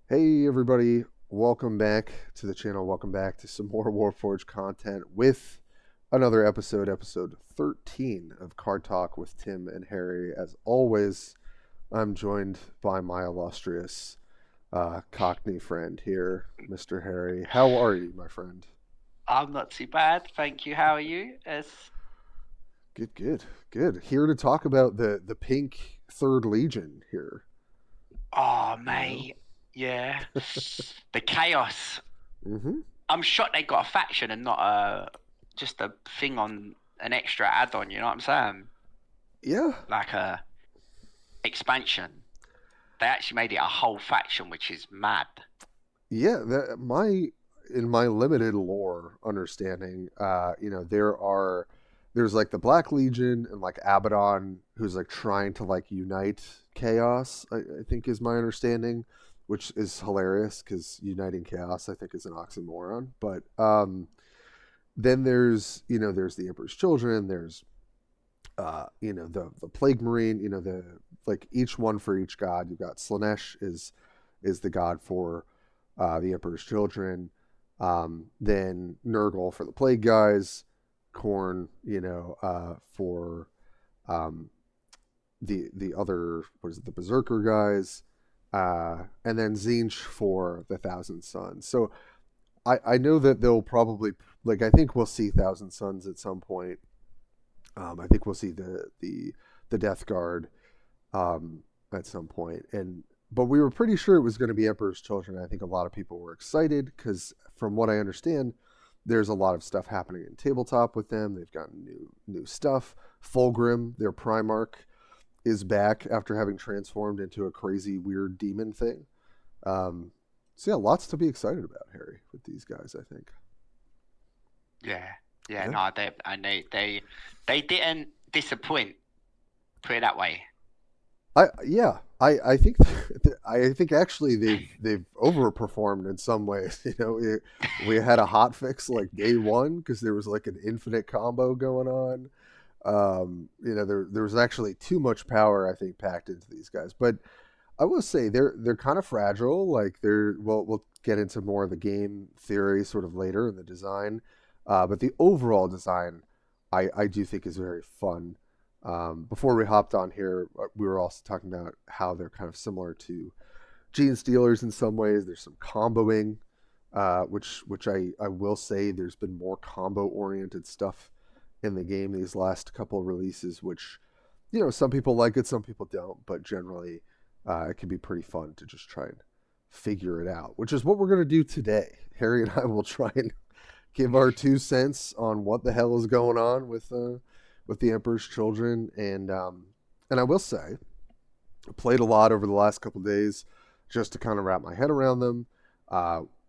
Hey everybody, welcome back to the channel. Welcome back to some more Warforge content with another episode 13 of Card Talk with Tim and Harry. As always, I'm joined by my illustrious Cockney friend here, Mr. Harry. How are you, my friend? I'm not too bad, thank you. How are you? Good. Here to talk about the pink Third Legion here. Oh You know? mate, yeah. The chaos. Mm-hmm. I'm shocked they got a faction and not just a thing on an extra add-on. You know what I'm saying? Yeah, Like a expansion. They actually made it a whole faction, which is mad. yeah. In my limited lore understanding, there's like the Black Legion and like Abaddon, who's like trying to like unite chaos. I think is my understanding, which is hilarious because uniting chaos I think is an oxymoron. But then there's the Emperor's Children. There's the Plague Marine. The like each one for each god. You've got Slanesh is the god for the Emperor's Children. Then Nurgle for the Plague guys, Korn, for um, the other, what is it, the Berserker guys, and then Zinch for the Thousand Suns. So I know that they'll probably, like, I think we'll see Thousand Suns at some point. I think we'll see the Death Guard at some point, and but we were pretty sure it was going to be Emperor's Children. I think a lot of people were excited because, from what I understand, there's a lot of stuff happening in tabletop with them. They've got new stuff. Fulgrim, their Primarch, is back after having transformed into a crazy weird demon thing. So yeah, lots to be excited about, Harry, with these guys. I think. Yeah, yeah. Yeah. No, they didn't disappoint. Put it that way. I think I think actually they've overperformed in some ways. We had a hot fix like day one because there was like an infinite combo going on. There was actually too much power I think packed into these guys. But I will say they're kind of fragile. Like we'll get into more of the game theory sort of later in the design. But the overall design I do think is very fun. Before we hopped on here, we were also talking about how they're kind of similar to Gene Stealers in some ways. There's some comboing, which I will say there's been more combo oriented stuff in the game these last couple of releases, which some people like it, some people don't, but generally it can be pretty fun to just try and figure it out, which is what we're going to do today. Harry and I will try and give our 2 cents on what the hell is going on with the Emperor's Children, and I will say, I played a lot over the last couple of days just to kind of wrap my head around them.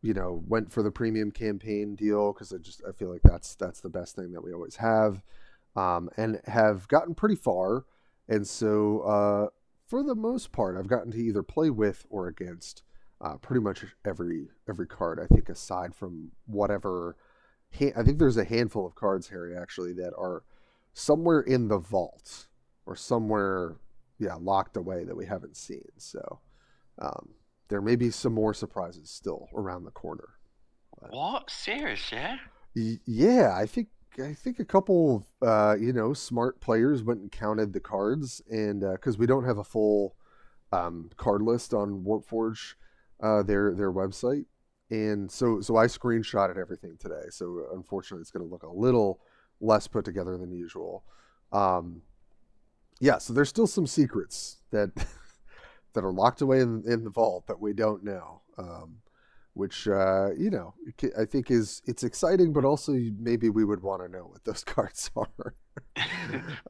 Went for the premium campaign deal because I feel like that's the best thing that we always have, and have gotten pretty far, and so for the most part, I've gotten to either play with or against pretty much every card. I think aside from whatever, I think there's a handful of cards, Harry, actually, that are somewhere in the vault or somewhere, yeah, locked away that we haven't seen. So um, there may be some more surprises still around the corner. But, What? Serious? Yeah. yeah, I think a couple of smart players went and counted the cards, and because we don't have a full card list on Warpforge, their website, and so I screenshotted everything today. So unfortunately, it's going to look a little less put together than usual. Um, yeah, so there's still some secrets that that are locked away in the vault that we don't know. Which I think it's exciting, but also maybe we would want to know what those cards are.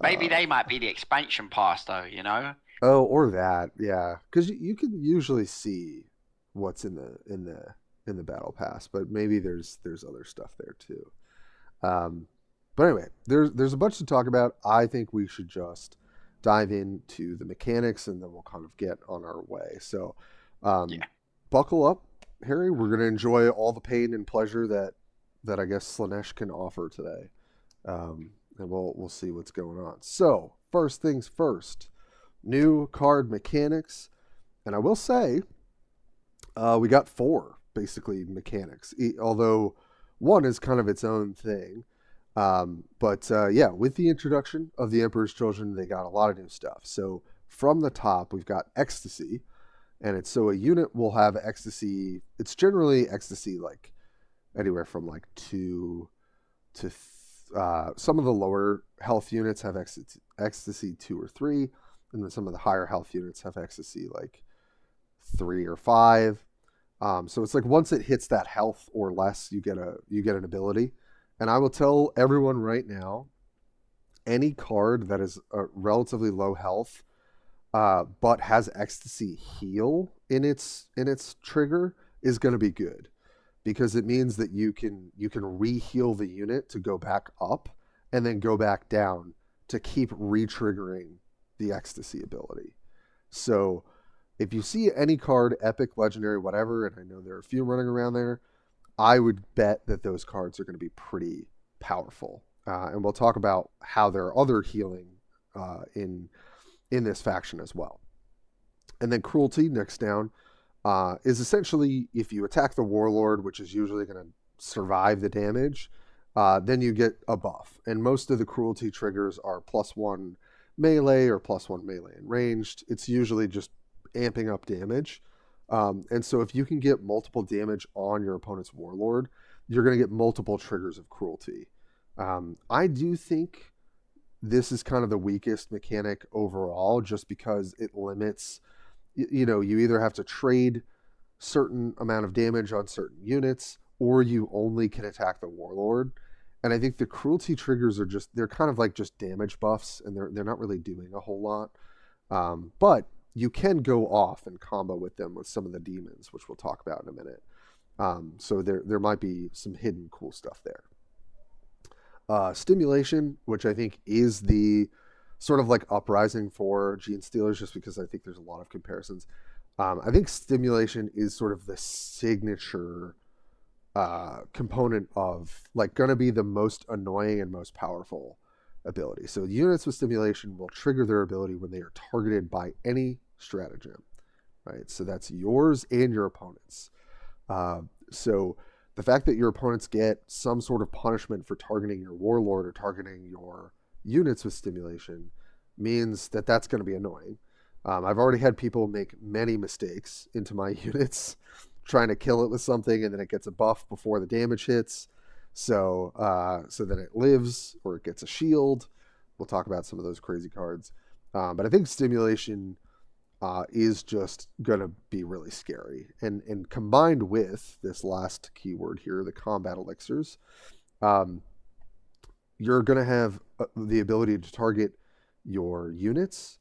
Maybe uh, they might be the expansion pass, though. You know. oh, or that, yeah, because you can usually see what's in the battle pass, but maybe there's other stuff there too. Um, but anyway, there's a bunch to talk about. I think we should just dive into the mechanics, and then we'll kind of get on our way. So, um, Yeah. buckle up, Harry. We're gonna enjoy all the pain and pleasure that I guess Slanesh can offer today, and we'll see what's going on. So, first things first, new card mechanics, and I will say We got four basically mechanics, although one is kind of its own thing. But yeah, with the introduction of the Emperor's Children, they got a lot of new stuff. So from the top, we've got Ecstasy, and it's so a unit will have Ecstasy. It's generally Ecstasy like anywhere from like two to some of the lower health units have Ecstasy 2 or 3, and then some of the higher health units have Ecstasy like 3 or 5. So it's like once it hits that health or less, you get an ability. And I will tell everyone right now, any card that is a relatively low health, but has Ecstasy heal in its trigger is going to be good, because it means that you can re-heal the unit to go back up and then go back down to keep re-triggering the Ecstasy ability. So if you see any card, epic, legendary, whatever, and I know there are a few running around there, I would bet that those cards are going to be pretty powerful. And we'll talk about how there are other healing in this faction as well. And then Cruelty, next down, is essentially if you attack the Warlord, which is usually going to survive the damage, then you get a buff. And most of the Cruelty triggers are +1 melee or +1 melee and ranged. It's usually just amping up damage. And so if you can get multiple damage on your opponent's Warlord, you're going to get multiple triggers of Cruelty. I do think this is kind of the weakest mechanic overall, just because it limits, you either have to trade certain amount of damage on certain units, or you only can attack the Warlord. And I think the Cruelty triggers are they're kind of like just damage buffs, and they're not really doing a whole lot. But you can go off and combo with them with some of the Demons, which we'll talk about in a minute. So there might be some hidden cool stuff there. Stimulation, which I think is the sort of like uprising for Gene Stealers, just because I think there's a lot of comparisons. I think Stimulation is sort of the signature component of like going to be the most annoying and most powerful ability. So units with Stimulation will trigger their ability when they are targeted by any stratagem, right? So that's yours and your opponent's. So the fact that your opponents get some sort of punishment for targeting your Warlord or targeting your units with Stimulation means that that's going to be annoying. I've already had people make many mistakes into my units trying to kill it with something, and then it gets a buff before the damage hits. So then it lives, or it gets a shield. We'll talk about some of those crazy cards. But I think Stimulation is just going to be really scary. And combined with this last keyword here, the combat elixirs, you're going to have the ability to target your units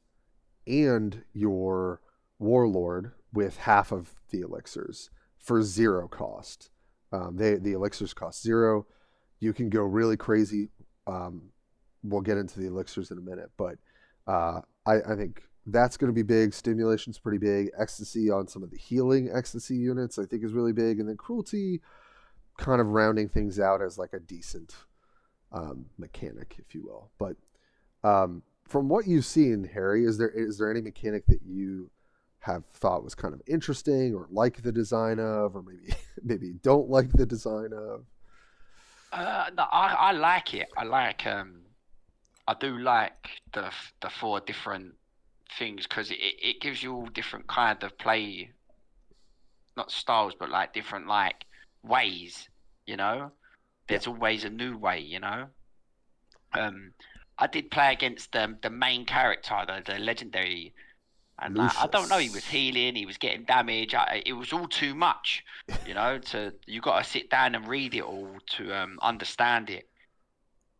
and your Warlord with half of the elixirs for 0 cost. The elixirs cost 0. You can go really crazy. We'll get into the elixirs in a minute, but I think that's going to be big. Stimulation's pretty big. Ecstasy on some of the healing Ecstasy units I think is really big. And then Cruelty kind of rounding things out as like a decent mechanic, if you will. But from what you've seen, Harry, is there any mechanic that you have thought was kind of interesting or like the design of, or maybe don't like the design of? No, I like it. I do like the 4 different things, because it gives you all different kind of play, not styles, but like different like ways. There's always a new way. I did play against the main character, the legendary, and I don't know, he was healing, he was getting damage. It was all too much, you got to sit down and read it all to understand it.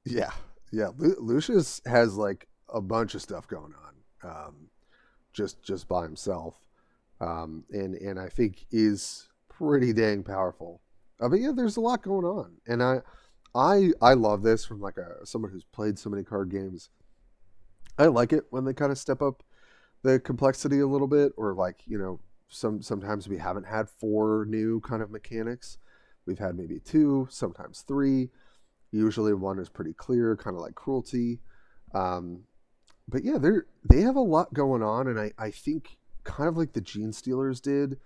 Yeah. Lucius has like a bunch of stuff going on, just by himself, and I think is pretty dang powerful. But yeah, there's a lot going on, and I love this from like someone who's played so many card games. I like it when they kind of step up the complexity a little bit, or like sometimes we haven't had 4 new kind of mechanics. We've had maybe 2, sometimes 3. Usually one is pretty clear, kind of like Cruelty. But yeah, they have a lot going on, and I think kind of like the Gene Stealers did,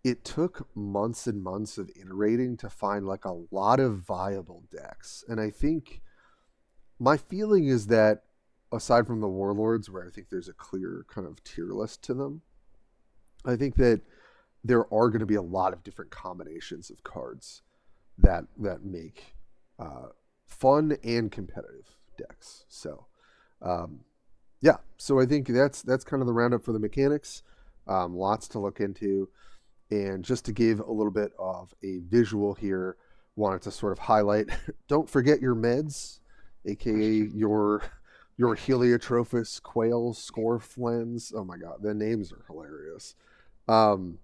it took months and months of iterating to find like a lot of viable decks. And I think my feeling is that aside from the Warlords, where I think there's a clear kind of tier list to them, I think that there are going to be a lot of different combinations of cards that make fun and competitive decks. So, um, yeah. So I think that's kind of the roundup for the mechanics. Lots to look into, and just to give a little bit of a visual here, wanted to sort of highlight. Don't forget your meds, aka your Heliotrophus quail scoreflens. Oh my god, the names are hilarious. Um,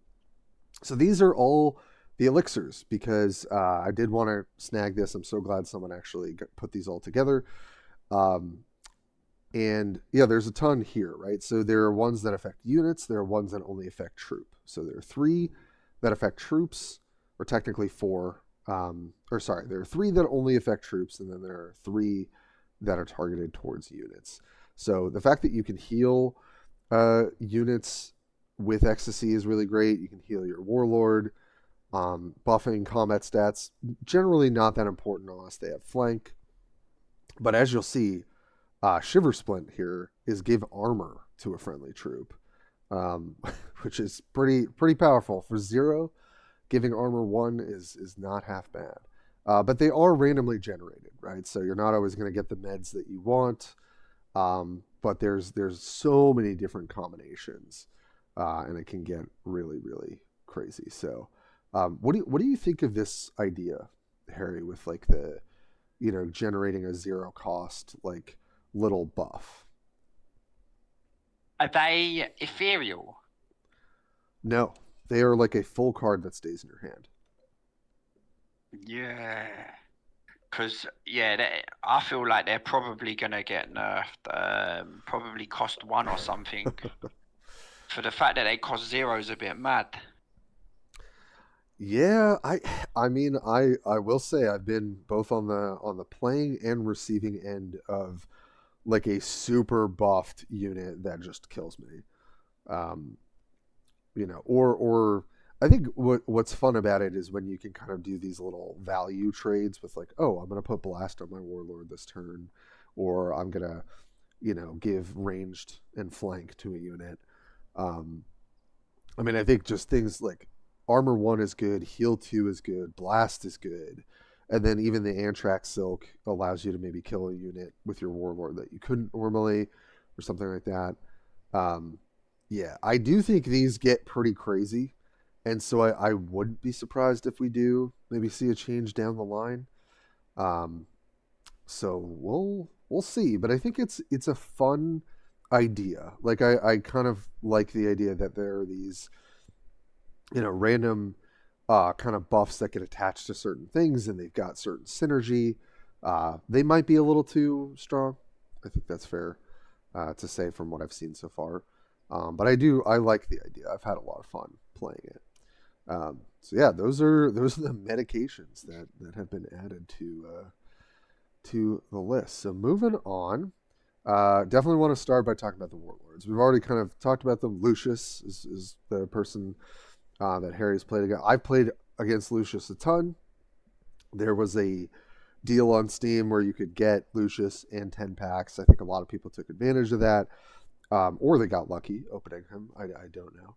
so these are all the elixirs because I did want to snag this. I'm so glad someone actually put these all together. Um, and yeah, there's a ton here, right? So there are ones that affect units. There are ones that only affect troop. So there are three that affect troops, or technically four. Or sorry, there are three that only affect troops, and then there are three that are targeted towards units. So the fact that you can heal units with ecstasy is really great. You can heal your warlord. Buffing combat stats, generally not that important unless they have flank. But as you'll see, Shiver Splint here is give armor to a friendly troop, um, which is pretty powerful. For 0, giving armor 1 is not half bad. But they are randomly generated, right? So you're not always going to get the meds that you want. But there's so many different combinations, and it can get really crazy. So, what do you think of this idea, Harry? With like the generating a 0 cost like little buff. Are they ethereal? No, they are like a full card that stays in your hand. Yeah. Because, yeah, I feel like they're probably going to get nerfed. Probably cost 1 or something. For the fact that they cost 0 is a bit mad. Yeah, I mean I will say I've been both on the playing and receiving end of like a super buffed unit that just kills me. Um, or I think what's fun about it is when you can kind of do these little value trades with like, oh, I'm gonna put blast on my warlord this turn, or I'm gonna, give ranged and flank to a unit. Um, I mean, I think just things like armor 1 is good, heal 2 is good, blast is good, and then even the Antrax Silk allows you to maybe kill a unit with your warlord that you couldn't normally, or something like that. Um, yeah, I do think these get pretty crazy, and so I wouldn't be surprised if we do maybe see a change down the line. Um, so we'll see, but I think it's a fun idea. Like I kind of like the idea that there are these random kind of buffs that get attached to certain things, and they've got certain synergy. They might be a little too strong. I think that's fair to say from what I've seen so far. But I like the idea. I've had a lot of fun playing it. So yeah, those are the medications that have been added to the list. So moving on, definitely want to start by talking about the Warlords. We've already kind of talked about them. Lucius is the person that Harry's played against. I've played against Lucius a ton. There was a deal on Steam where you could get Lucius and 10 packs. I think a lot of people took advantage of that, or they got lucky opening him. I don't know.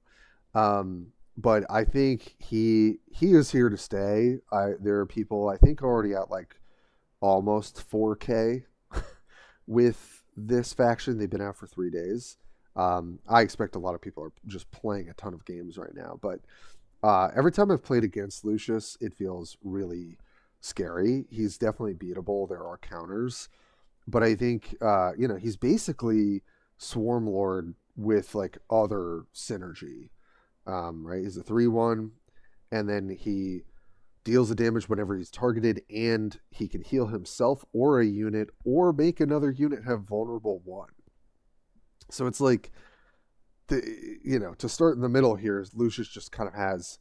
But I think he is here to stay. There are people I think already at like almost 4K with this faction. They've been out for 3 days. I expect a lot of people are just playing a ton of games right now, but every time I've played against Lucius, it feels really scary. He's definitely beatable. There are counters, but I think he's basically Swarm Lord with like other synergy. Right? He's a 3/1, and then he deals the damage whenever he's targeted, and he can heal himself or a unit, or make another unit have vulnerable 1. So it's like to start in the middle here, Lucius just kind of has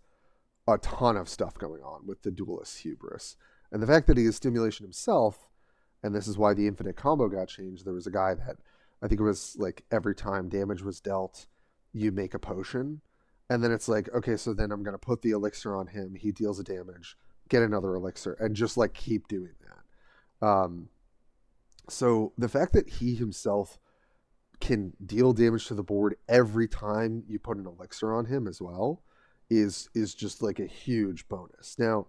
a ton of stuff going on with the Duelist Hubris. And the fact that he is stimulation himself, and this is why the infinite combo got changed. There was a guy that I think it was like every time damage was dealt, you make a potion. and then it's like, okay, so then I'm gonna put the elixir on him. He deals a damage, get another elixir, and just like keep doing that. So the fact that he himself can deal damage to the board every time you put an elixir on him as well is just like a huge bonus. Now,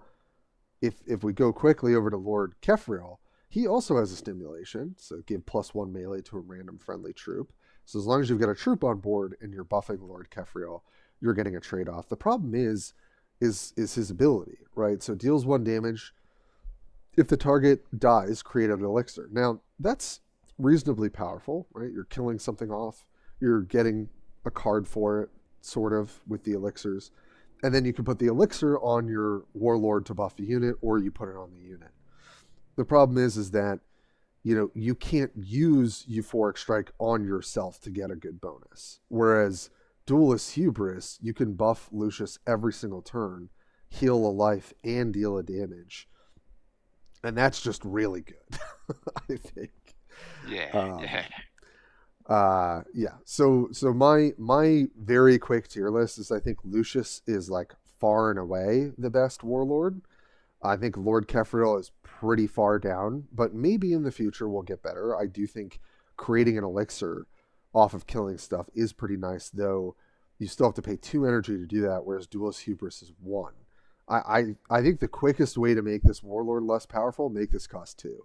if we go quickly over to Lord Kefriel, he also has a stimulation, so give +1 melee to a random friendly troop. So as long as you've got a troop on board and you're buffing Lord Kefriel, you're getting a trade-off. The problem is his ability, right? So deals 1 damage. If the target dies, create an elixir. Now, that's reasonably powerful, right? You're killing something off. You're getting a card for it, sort of, with the elixirs. And then you can put the elixir on your warlord to buff a unit, or you put it on the unit. The problem is that, you can't use Euphoric Strike on yourself to get a good bonus. Whereas Duelist Hubris, you can buff Lucius every single turn, heal a life, and deal a damage. And that's just really good, I think. Yeah. Yeah. So my very quick tier list is, I think Lucius is like far and away the best warlord. I think Lord Kefriel is pretty far down, but maybe in the future we'll get better. I do think creating an elixir off of killing stuff is pretty nice, though you still have to pay 2 energy to do that, whereas Duelist Hubris is 1. I think the quickest way to make this warlord less powerful, make this cost 2.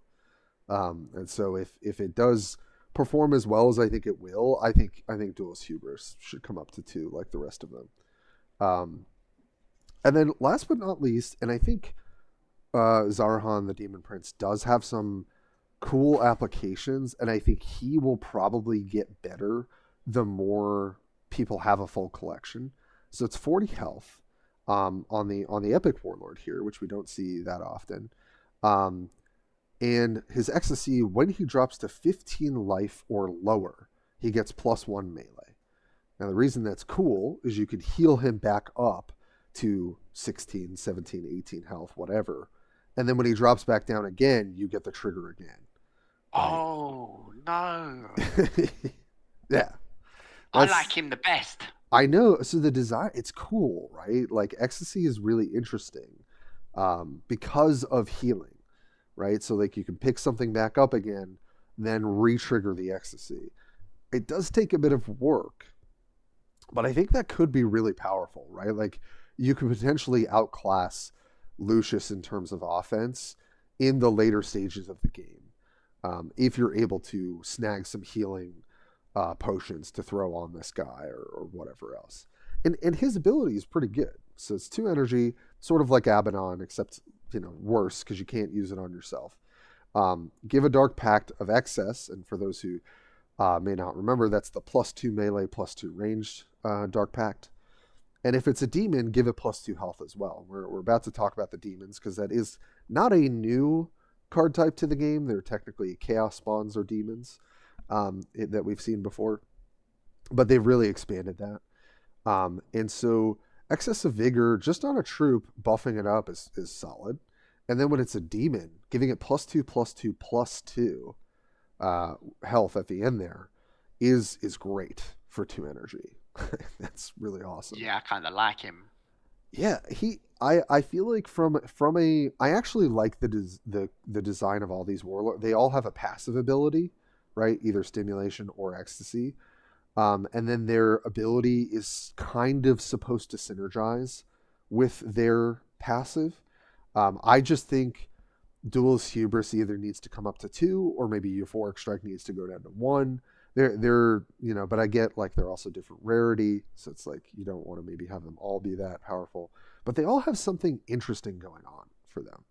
And so if it does perform as well as I think it will, I think Duelist Hubris should come up to 2 like the rest of them. And then last but not least, and I think Zarhan the Demon Prince does have some cool applications, and I think he will probably get better the more people have a full collection. So it's 40 health on the Epic Warlord here, which we don't see that often. And his ecstasy, when he drops to 15 life or lower, he gets +1 melee. Now, the reason that's cool is you can heal him back up to 16, 17, 18 health, whatever. And then when he drops back down again, you get the trigger again. Right? Oh, no. Yeah. I like him the best. I know. So the design, it's cool, right? Like, ecstasy is really interesting because of healing, right? So, like, you can pick something back up again, then re-trigger the ecstasy. It does take a bit of work, but I think that could be really powerful, right? Like, you could potentially outclass Lucius in terms of offense in the later stages of the game, if you're able to snag some healing potions to throw on this guy or whatever else. And his ability is pretty good. So it's 2 energy, sort of like Abaddon, except worse because you can't use it on yourself. Give a Dark Pact of excess, and for those who may not remember, that's the +2 melee, +2 ranged Dark Pact. And if it's a demon, give it +2 health as well. We're about to talk about the demons, because that is not a new card type to the game. They're technically chaos spawns or demons that we've seen before, but they've really expanded that. And so excess of vigor just on a troop, buffing it up is solid. And then when it's a demon, giving it +2, +2, +2 health at the end there is great for 2 energy. That's really awesome. Yeah, I kind of like him. Yeah, I feel like I actually like the design of all these warlords. They all have a passive ability, right? Either stimulation or ecstasy. And then their ability is kind of supposed to synergize with their passive. I just think Duelist Hubris either needs to come up to 2, or maybe Euphoric Strike needs to go down to 1. They're but I get, like, they're also different rarity, so it's like you don't want to maybe have them all be that powerful, but they all have something interesting going on for them,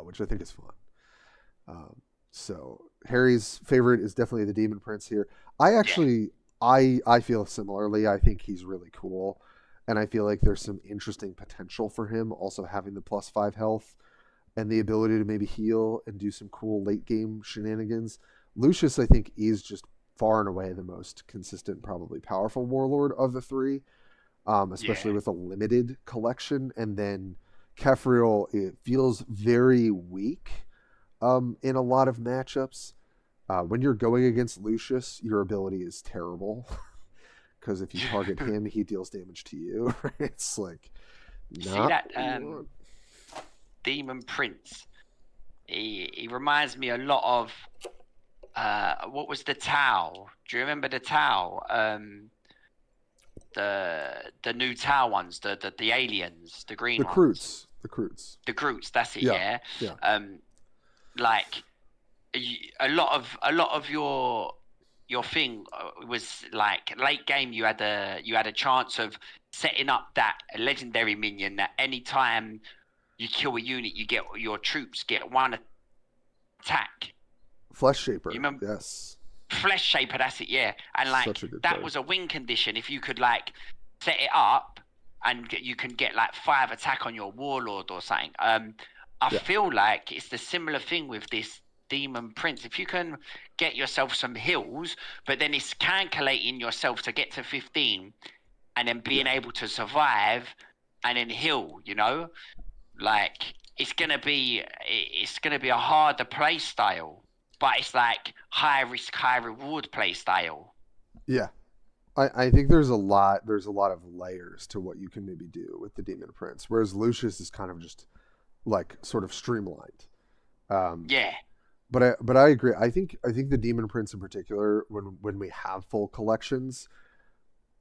which I think is fun. So Harry's favorite is definitely the Demon Prince here. I feel similarly. I think he's really cool, and I feel like there's some interesting potential for him also having the +5 health and the ability to maybe heal and do some cool late game shenanigans. Lucius, I think, is just far and away the most consistent, probably powerful warlord of the 3, especially with a limited collection. And then Kefriel, it feels very weak in a lot of matchups. When you're going against Lucius, your ability is terrible because if you target him, he deals damage to you. It's like See not that what you want. Demon Prince? He reminds me a lot of what was the Tau? Do you remember the Tau? The new Tau ones, the aliens, the green The ones, Croots, the Croots. the Groots. That's it. Yeah, Yeah. yeah, Like a lot of your thing was like late game. You had a chance of setting up that legendary minion that anytime you kill a unit, you get your troops get one attack. Flesh You Shaper. remember Yes, Flesh Shaper? That's it. Yeah, and like such a good that card. was a win condition. If you could like set it up, and you can get like 5 attack on your Warlord or something. I Yeah, feel like it's the similar thing with this Demon Prince. If you can get yourself some heals, but then it's calculating yourself to get to 15, and then being yeah. able to survive, and then heal. Like it's gonna be a harder play style, but it's like high risk, high reward play style. Yeah, I think there's a lot of layers to what you can maybe do with the Demon Prince, whereas Lucius is kind of just like sort of streamlined. Um, Yeah, but I agree. I think the Demon Prince in particular, when we have full collections,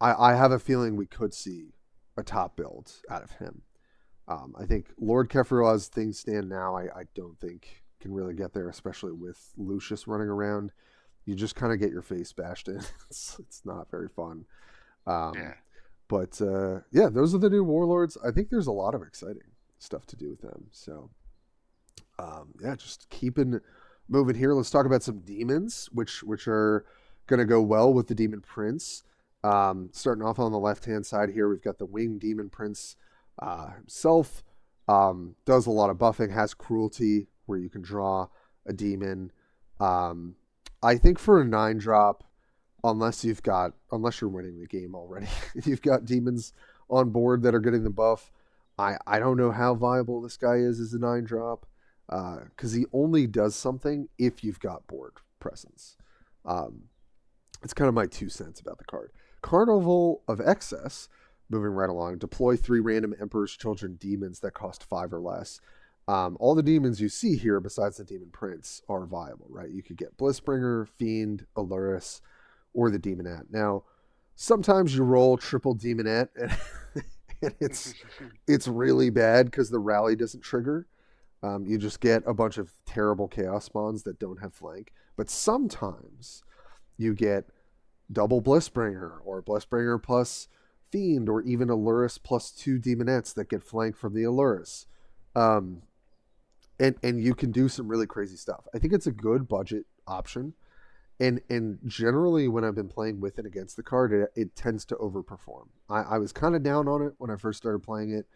I have a feeling we could see a top build out of him. I think Lord Kefir, as things stand now, I don't think can really get there, especially with Lucius running around. You just kind of get your face bashed in. It's not very fun. Um, yeah. but yeah, those are the new Warlords. I think there's a lot of exciting stuff to do with them. So yeah, just keeping moving here. Let's talk about some demons, which are going to go well with the Demon Prince. Starting off on the left hand side here, we've got the Winged Demon Prince himself. Does a lot of buffing, has cruelty where you can draw a demon. Um, I think for a 9 drop, unless you're winning the game already, you've got demons on board that are getting the buff. I don't know how viable this guy is as a 9 drop, because he only does something if you've got board presence. Um, it's kind of my 2 cents about the card. Carnival of Excess, moving right along. Deploy 3 random Emperor's Children demons that cost 5 or less. All the demons you see here, besides the Demon Prince, are viable, right? You could get Blissbringer, Fiend, Aluris, or the Demonette. Now, sometimes you roll triple Demonette, and it's really bad because the rally doesn't trigger. You just get a bunch of terrible Chaos spawns that don't have flank. But sometimes you get double Blissbringer, or Blissbringer plus Fiend, or even Aluris plus 2 Demonettes that get flanked from the Aluris. Um, and you can do some really crazy stuff. I think it's a good budget option. And generally, when I've been playing with and against the card, it tends to overperform. I was kind of down on it when I first started playing it.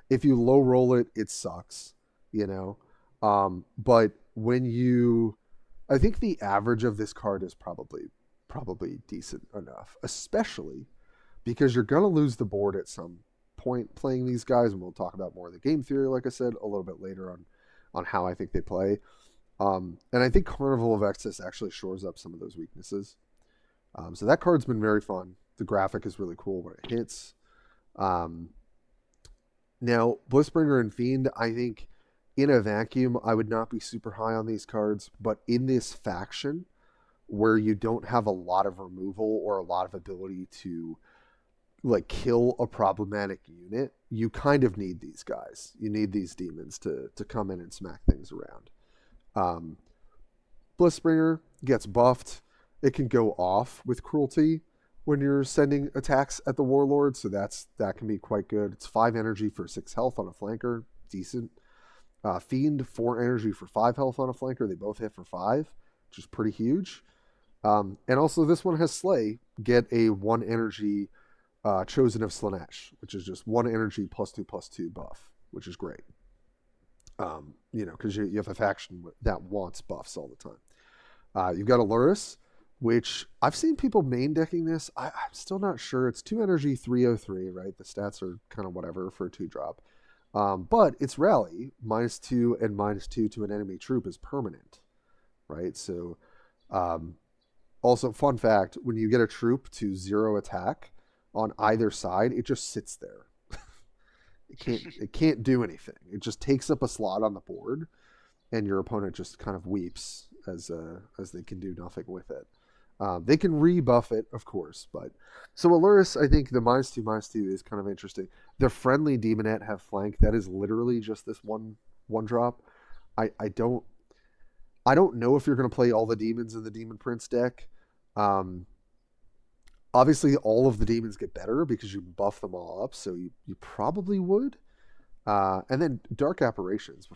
If you low roll it, it sucks, you know. But I think the average of this card is probably decent enough, especially because you're gonna lose the board at some point playing these guys, and we'll talk about more of the game theory, like I said, a little bit later on how I think they play. And I think Carnival of Excess actually shores up some of those weaknesses. So that card's been very fun. The graphic is really cool when it hits. Um, Now, Blissbringer and Fiend, I think in a vacuum, I would not be super high on these cards, but in this faction where you don't have a lot of removal or a lot of ability to like kill a problematic unit, you kind of need these guys. You need these demons to come in and smack things around. Um, Blissbringer gets buffed. It can go off with cruelty when you're sending attacks at the Warlord, so that can be quite good. It's 5 energy for 6 health on a flanker, decent. Fiend 4 energy for 5 health on a flanker. They both hit for 5, which is pretty huge. And also this one has Slay. Get a 1 energy Chosen of Slanesh, which is just 1 energy +2/+2 buff, which is great. Because you have a faction that wants buffs all the time. You've got Aluris, which I've seen people main decking this. I'm still not sure. It's 2 energy, 303, right? The stats are kind of whatever for a 2-drop. But its rally, -2 and -2 to an enemy troop is permanent, right? So, also, fun fact, when you get a troop to 0 attack, on either side, it just sits there. It can't do anything. It just takes up a slot on the board, and your opponent just kind of weeps as they can do nothing with it. They can rebuff it, of course, but so Aluris, I think the -2/-2 is kind of interesting. The friendly Demonette have flank. That is literally just this one drop. I don't know if you're going to play all the demons in the Demon Prince deck. Um, Obviously, all of the demons get better because you buff them all up, so you probably would. And then Dark Apparitions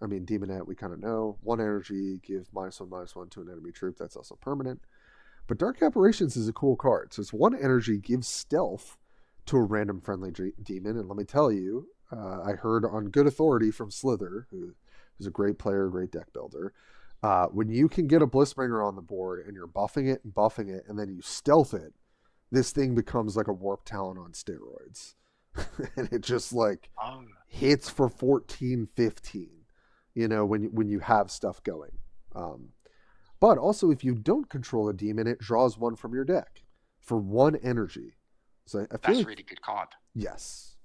I mean, Demonette, we kind of know. 1 energy, give -1/-1 to an enemy troop. That's also permanent. But Dark Apparitions is a cool card. So it's 1 energy, gives stealth to a random friendly demon. And let me tell you, I heard on good authority from Slither, who's a great player, great deck builder. When you can get a Blissbringer on the board and you're buffing it, and then you stealth it, this thing becomes like a Warp Talon on steroids. And it just like hits for 14, 15, when you have stuff going. But also, if you don't control a demon, it draws 1 from your deck for 1 energy. So I feel That's like, a really good card. yes.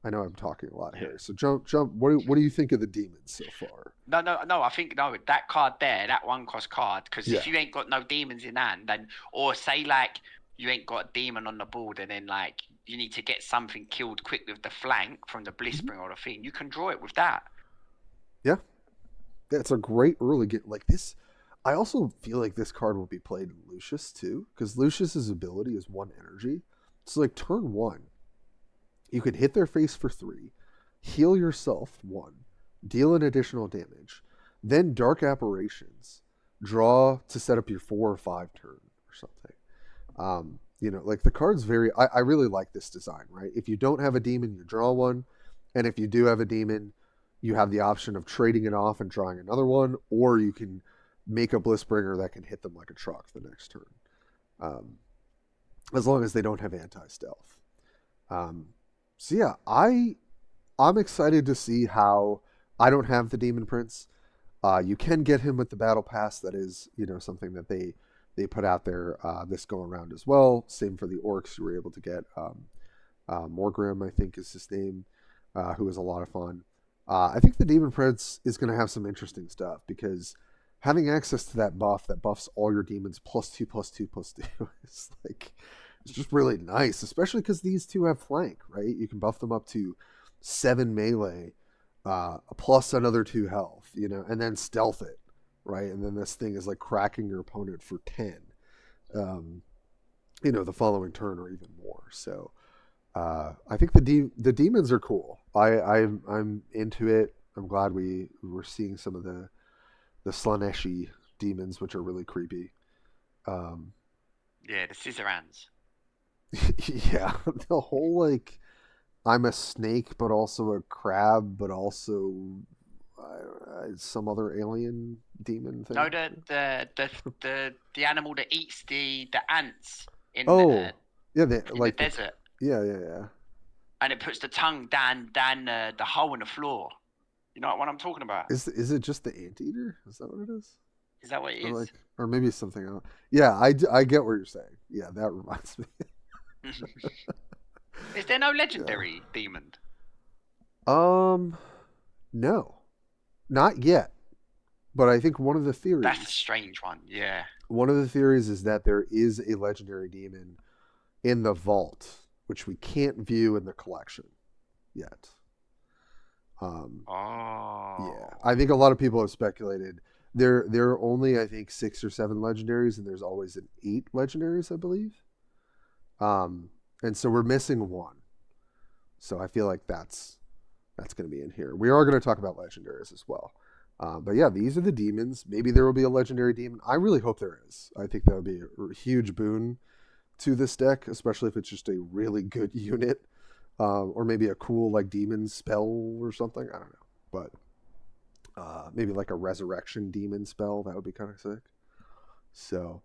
I know I'm talking a lot here. So jump. What do you think of the demons so far? No. I think that card there, that 1-cost card, because Yeah. if you ain't got no demons in hand, then or say like you ain't got a demon on the board, and then like you need to get something killed quick with the flank from the Blissbringer or the thing, you can draw it with that. Yeah, that's a great early get. Like this, I also feel like this card will be played in Lucius too, because Lucius's ability is 1 energy. So like turn 1, you can hit their face for 3, heal yourself 1, deal an additional damage, then Dark Apparitions, draw to set up your 4 or 5 turn or something. Like the card's I really like this design, right? If you don't have a demon, you draw 1. And if you do have a demon, you have the option of trading it off and drawing another one, or you can make a Blissbringer that can hit them like a truck the next turn. As long as they don't have anti-stealth. So yeah, I'm excited to see how I don't have the Demon Prince. You can get him with the Battle Pass. That is, something that they put out there this go around as well. Same for the Orcs. You were able to get Morgrim, I think is his name, who was a lot of fun. I think the Demon Prince is going to have some interesting stuff because having access to that buff that buffs all your demons +2/+2/2 is like, it's just really nice, especially because these two have flank, right? You can buff them up to 7 melee, plus another 2 health, and then stealth it, right? And then this thing is like cracking your opponent for 10, the following turn or even more. So I think the demons are cool. I'm into it. I'm glad we're seeing some of the Slaneshi demons, which are really creepy. Yeah, the scissor hands. Yeah, the whole like I'm a snake, but also a crab, but also some other alien demon thing. No, the animal that eats the ants in yeah, the desert. Yeah. And it puts the tongue down the hole in the floor. You know what I'm talking about? Is it just the anteater? Is that what it is? Is that what it is? Or maybe something else. Yeah, I get what you're saying. Yeah, that reminds me. Is there no legendary demon? No, not yet. But I think one of the theories. That's a strange one. Yeah. One of the theories is that there is a legendary demon in the vault, which we can't view in the collection yet. Yeah, I think a lot of people have speculated there are only, I think, 6 or 7 legendaries, and there's always an 8 legendaries, I believe. And so we're missing 1. So I feel like that's going to be in here. We are going to talk about legendaries as well. But yeah, these are the demons. Maybe there will be a legendary demon. I really hope there is. I think that would be a huge boon to this deck, especially if it's just a really good unit. Or maybe a cool like demon spell or something. I don't know. But maybe like a resurrection demon spell. That would be kind of sick. So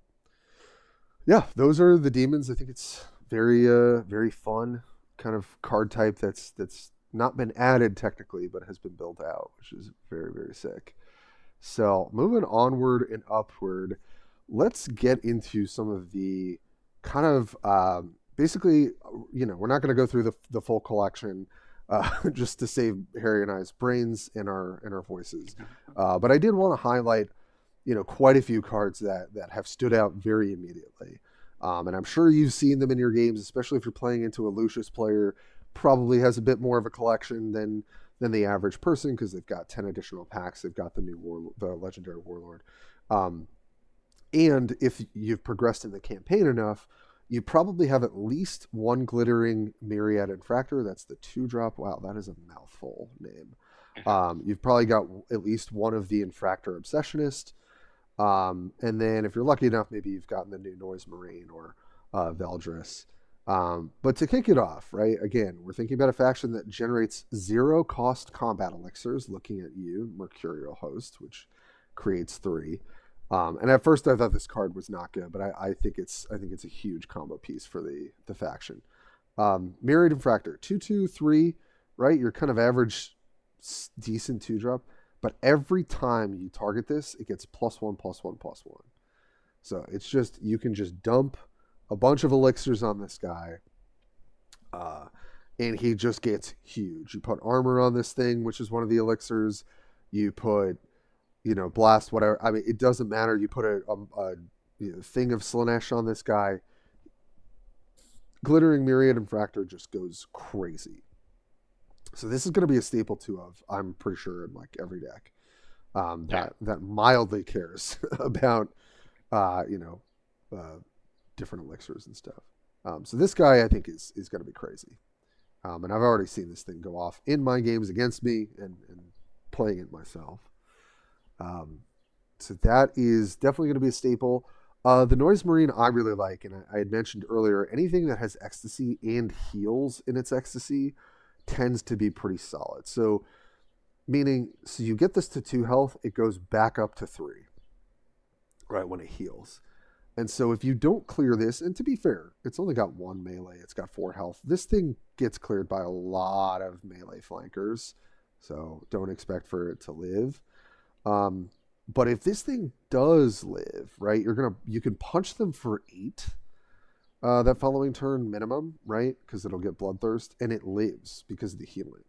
yeah, those are the demons. I think it's very fun kind of card type that's not been added technically, but has been built out, which is very, very sick. So moving onward and upward, let's get into some of the kind of basically, we're not going to go through the full collection just to save Harry and I's brains and our voices. But I did want to highlight, quite a few cards that have stood out very immediately. And I'm sure you've seen them in your games, especially if you're playing into a Lucius player. Probably has a bit more of a collection than the average person because they've got 10 additional packs. They've got the legendary Warlord. And if you've progressed in the campaign enough, you probably have at least one glittering Myriad Infractor. That's the 2-drop. Wow, that is a mouthful name. You've probably got at least one of the Infractor Obsessionist. And then if you're lucky enough, maybe you've gotten the new Noise Marine or Veldris. But to kick it off, right, again, we're thinking about a faction that generates 0-cost combat elixirs, looking at you, Mercurial Host, which creates 3. And at first I thought this card was not good, but I think it's a huge combo piece for the faction. Myriad Infractor, 2/2/3, right? You're kind of average, decent 2-drop, but every time you target this, it gets +1/+1/+1. So it's just, you can just dump a bunch of elixirs on this guy, and he just gets huge. You put armor on this thing, which is one of the elixirs. You put, blast, whatever. I mean, it doesn't matter. You put a thing of Slanesh on this guy. Glittering Myriad Infractor just goes crazy. So this is going to be a staple too of, I'm pretty sure, in like every deck that mildly cares about different elixirs and stuff. So this guy I think is going to be crazy. And I've already seen this thing go off in my games against me and playing it myself. So that is definitely going to be a staple. The Noise Marine I really like, and I had mentioned earlier, anything that has ecstasy and heals in its ecstasy tends to be pretty solid. So you get this to 2 health, it goes back up to 3, right, when it heals. And so if you don't clear this, and to be fair, it's only got 1 melee, it's got 4 health. This thing gets cleared by a lot of melee flankers, so don't expect for it to live. But if this thing does live, right, you can punch them for 8 that following turn minimum, right, because it'll get Bloodthirst, and it lives because of the healing.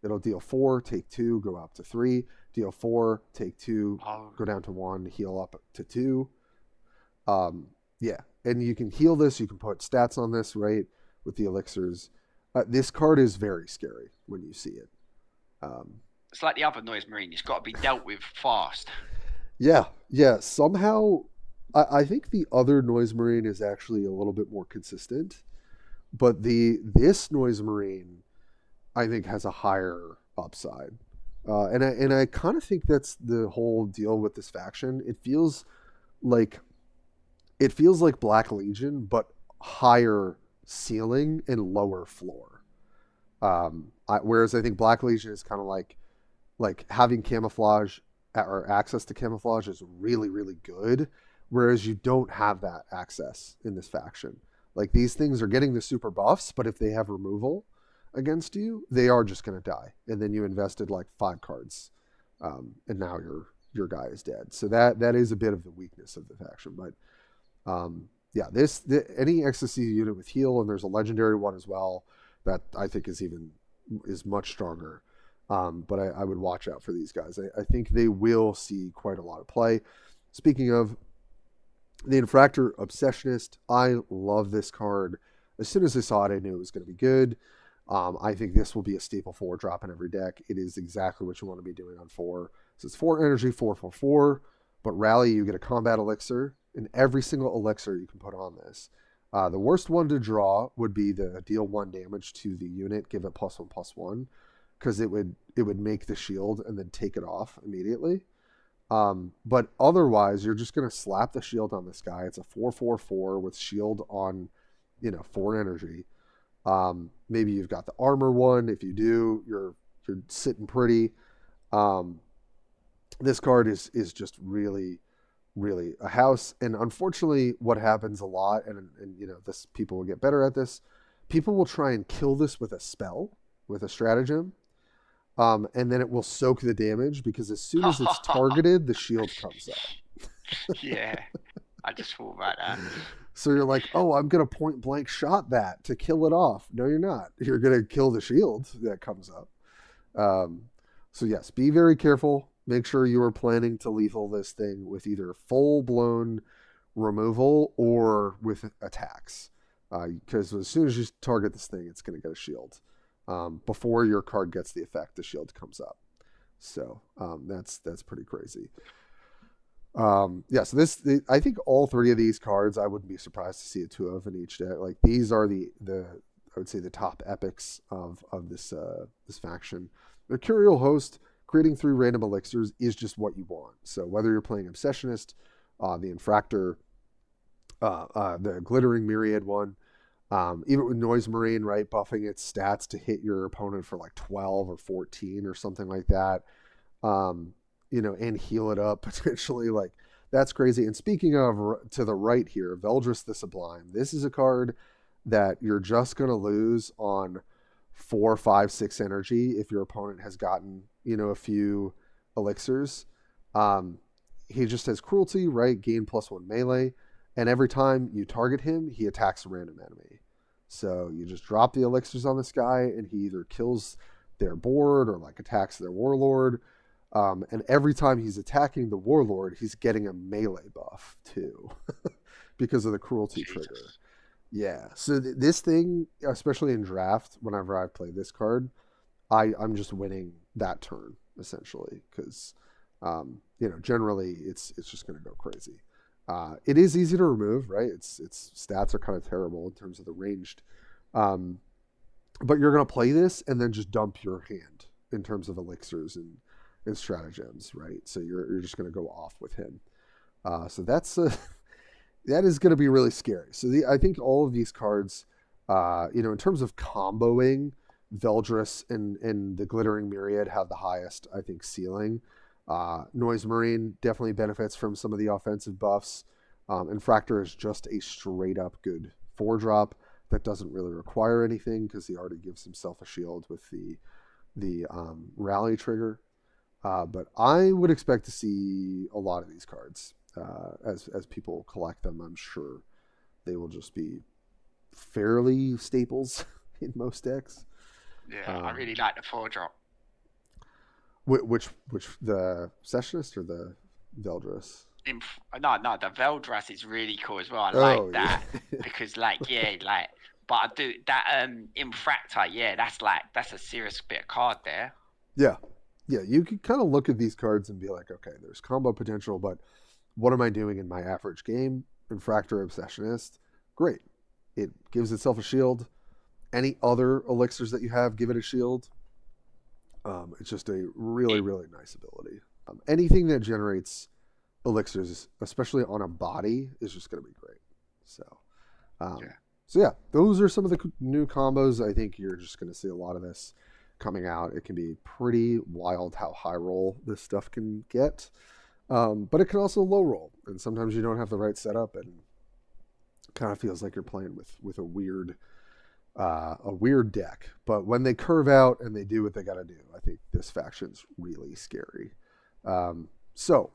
It'll deal 4, take 2, go up to 3, deal 4, take 2, go down to 1, heal up to 2. Yeah, and you can heal this, you can put stats on this, right, with the elixirs. This card is very scary when you see it. It's like the other Noise Marine. It's got to be dealt with fast. Yeah. Somehow, I think the other Noise Marine is actually a little bit more consistent, but this Noise Marine, I think, has a higher upside. And I kind of think that's the whole deal with this faction. It feels like Black Legion, but higher ceiling and lower floor. Whereas I think Black Legion is kind of like having camouflage or access to camouflage is really, really good. Whereas you don't have that access in this faction. Like, these things are getting the super buffs, but if they have removal against you, they are just going to die. And then you invested like 5 cards, and now your guy is dead. So that is a bit of the weakness of the faction. But any ecstasy unit with heal, and there's a legendary one as well that I think is much stronger. But I would watch out for these guys. I think they will see quite a lot of play. Speaking of the Infractor Obsessionist, I love this card. As soon as I saw it, I knew it was going to be good. I think this will be a staple 4-drop in every deck. It is exactly what you want to be doing on 4. So it's 4 energy, 4/4/4, but Rally, you get a combat elixir, and every single elixir you can put on this. The worst one to draw would be the deal 1 damage to the unit, give it +1/+1, because it would make the shield and then take it off immediately. But otherwise, you're just going to slap the shield on this guy. It's a 4/4/4 with shield on, 4 energy. Maybe you've got the armor one. If you do, you're sitting pretty. This card is just really, really a house. And unfortunately, what happens a lot, and this, people will get better at this. People will try and kill this with a spell, with a stratagem. And then it will soak the damage, because as soon as it's targeted, the shield comes up. Yeah, I just thought about that. So you're like, oh, I'm gonna point blank shot that to kill it off. No, you're not. You're gonna kill the shield that comes up. Um, so yes, be very careful. Make sure you are planning to lethal this thing with either full blown removal or with attacks. Because as soon as you target this thing, it's going to get a shield. Before your card gets the effect, the shield comes up. So that's pretty crazy. So I think all three of these cards, I wouldn't be surprised to see a two of in each deck. Like these are the I would say the top epics of this faction. Mercurial Host, creating 3 random elixirs is just what you want. So whether you're playing Obsessionist, the Infractor, the Glittering Myriad one, even with Noise Marine, right, buffing its stats to hit your opponent for like 12 or 14 or something like that, and heal it up potentially, like that's crazy. And speaking of to the right here, Veldris the Sublime, this is a card that you're just going to lose on 4, 5, 6 energy if your opponent has gotten, a few elixirs. He just has cruelty, right? Gain +1 melee. And every time you target him, he attacks a random enemy. So you just drop the elixirs on this guy, and he either kills their board or like attacks their warlord. And every time he's attacking the warlord, he's getting a melee buff too, because of the cruelty trigger. Yeah. So this thing, especially in draft, whenever I play this card, I'm just winning that turn essentially because, generally it's just going to go crazy. It is easy to remove, right? Its stats are kind of terrible in terms of the ranged, but you're going to play this and then just dump your hand in terms of elixirs and stratagems, right? So you're just going to go off with him. So that is going to be really scary. So I think all of these cards, in terms of comboing, Veldris and the Glittering Myriad have the highest, I think, ceiling. Noise Marine definitely benefits from some of the offensive buffs. Infractor is just a straight up good 4-drop that doesn't really require anything because he already gives himself a shield with the rally trigger. But I would expect to see a lot of these cards as people collect them. I'm sure they will just be fairly staples in most decks. Yeah, I really like the 4-drop. Which the Sessionist or the Veldris? No, the Veldras is really cool as well. I like that because, but I do that Infractor. Yeah, that's a serious bit of card there. Yeah, you can kind of look at these cards and be like, okay, there's combo potential, but what am I doing in my average game? Infractor, Obsessionist, great. It gives itself a shield. Any other elixirs that you have, give it a shield. It's just a really, really nice ability. Anything that generates elixirs, especially on a body, is just going to be great. So those are some of the new combos. I think you're just going to see a lot of this coming out. It can be pretty wild how high roll this stuff can get, but it can also low roll, and sometimes you don't have the right setup, and it kind of feels like you're playing with a weird deck. But when they curve out and they do what they got to do, I think this faction's really scary. So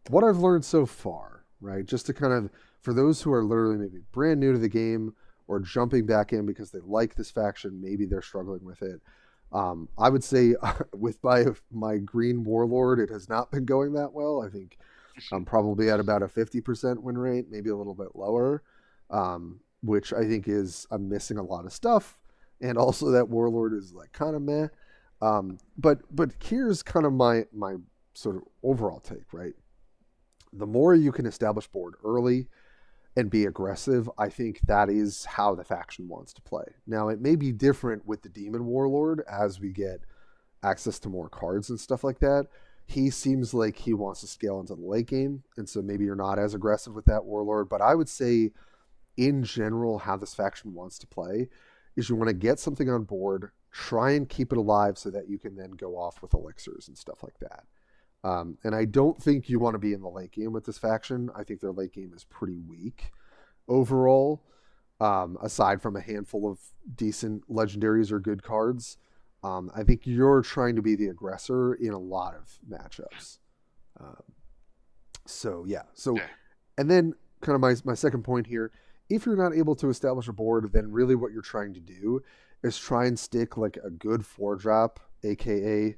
what I've learned so far, right, just to kind of, for those who are literally maybe brand new to the game or jumping back in because they like this faction, maybe they're struggling with it. I would say with my green warlord, it has not been going that well. I think I'm probably at about a 50% win rate, maybe a little bit lower, which I think is I'm missing a lot of stuff, and also that warlord is like kind of meh. But here's kind of my sort of overall take, right? The more you can establish board early and be aggressive, I think that is how the faction wants to play. Now, it may be different with the Demon Warlord as we get access to more cards and stuff like that. He seems like he wants to scale into the late game, and so maybe you're not as aggressive with that Warlord. But I would say, in general, how this faction wants to play is you want to get something on board, try and keep it alive so that you can then go off with elixirs and stuff like that. And I don't think you want to be in the late game with this faction. I think their late game is pretty weak overall, aside from a handful of decent legendaries or good cards. I think you're trying to be the aggressor in a lot of matchups. And then kind of my second point here if you're not able to establish a board, then really what you're trying to do is try and stick like a good 4-drop, aka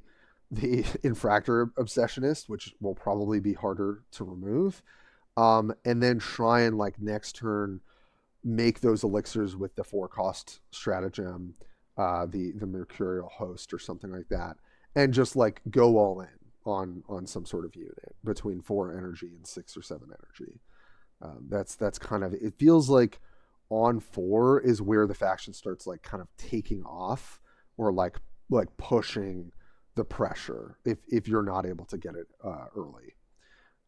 the Infractor Obsessionist, which will probably be harder to remove. And then try and like next turn make those elixirs with the 4-cost stratagem, the Mercurial Host or something like that, and just like go all in on some sort of unit between 4 energy and 6 or 7 energy. That's kind of, it feels like on 4 is where the faction starts like kind of taking off, or like pushing the pressure if you're not able to get it early.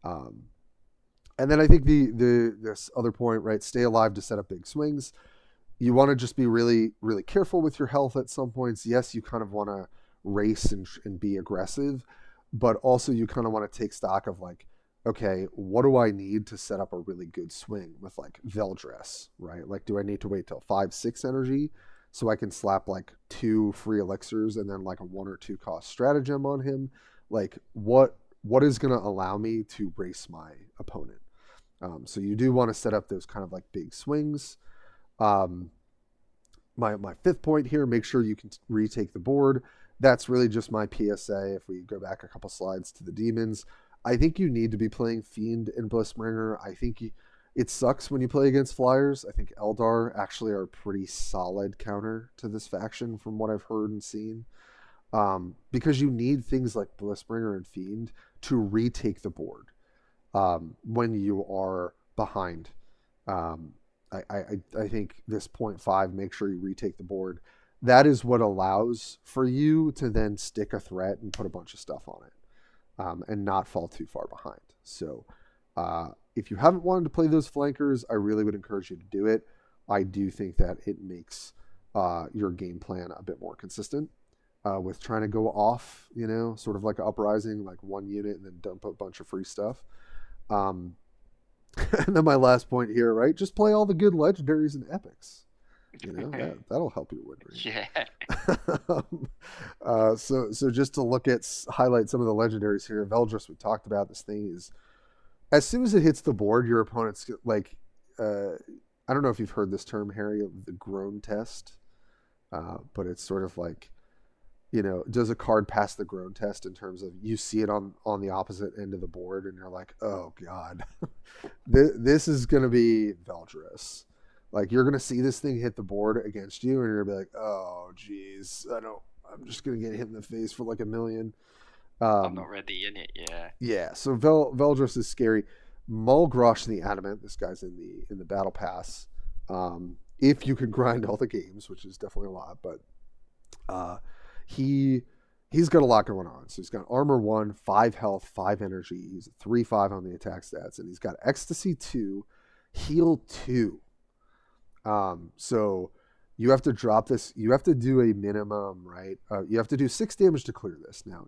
And then I think this other point, right? Stay alive to set up big swings. You want to just be really, really careful with your health at some points. Yes, you kind of want to race and be aggressive, but also you kind of want to take stock of like, okay, what do I need to set up a really good swing with like Veldress, right? Like, do I need to wait till 5, 6 energy so I can slap like 2 free elixirs and then like a 1 or 2 cost stratagem on him? Like, what is going to allow me to race my opponent? So you do want to set up those kind of like big swings. My 5th point here, make sure you can retake the board. That's really just my PSA. If we go back a couple slides to the Demons, I think you need to be playing Fiend and Blissbringer. I think it sucks when you play against Flyers. I think Eldar actually are a pretty solid counter to this faction from what I've heard and seen. Because you need things like Blissbringer and Fiend to retake the board when you are behind. I think this 0.5, make sure you retake the board. That is what allows for you to then stick a threat and put a bunch of stuff on it, and not fall too far behind. So if you haven't wanted to play those flankers, I really would encourage you to do it. I do think that it makes your game plan a bit more consistent with trying to go off, sort of like an uprising, like 1 unit and then dump a bunch of free stuff. And then my last point here, right? Just play all the good legendaries and epics. That'll help your win rate. Yeah. So just to highlight some of the legendaries here. Veldress, we talked about. This thing is, as soon as it hits the board, your opponent's like, I don't know if you've heard this term, Harry, the groan test, but it's sort of like, does a card pass the groan test in terms of you see it on the opposite end of the board and you're like, oh God, this is going to be Veldress. Like, you're going to see this thing hit the board against you and you're going to be like, oh geez, I'm just going to get hit in the face for like 1 million. I'm not ready in it. Yeah. Yeah. So Veldress is scary. Mulgrosh the Adamant, this guy's in the battle pass. If you can grind all the games, which is definitely a lot, but he's got a lot going on. So he's got armor 1, 5 health, 5 energy. He's a 3/5 on the attack stats, and he's got ecstasy 2, heal 2. So you have to drop this. You have to do a minimum, right? You have to do 6 damage to clear this. Now,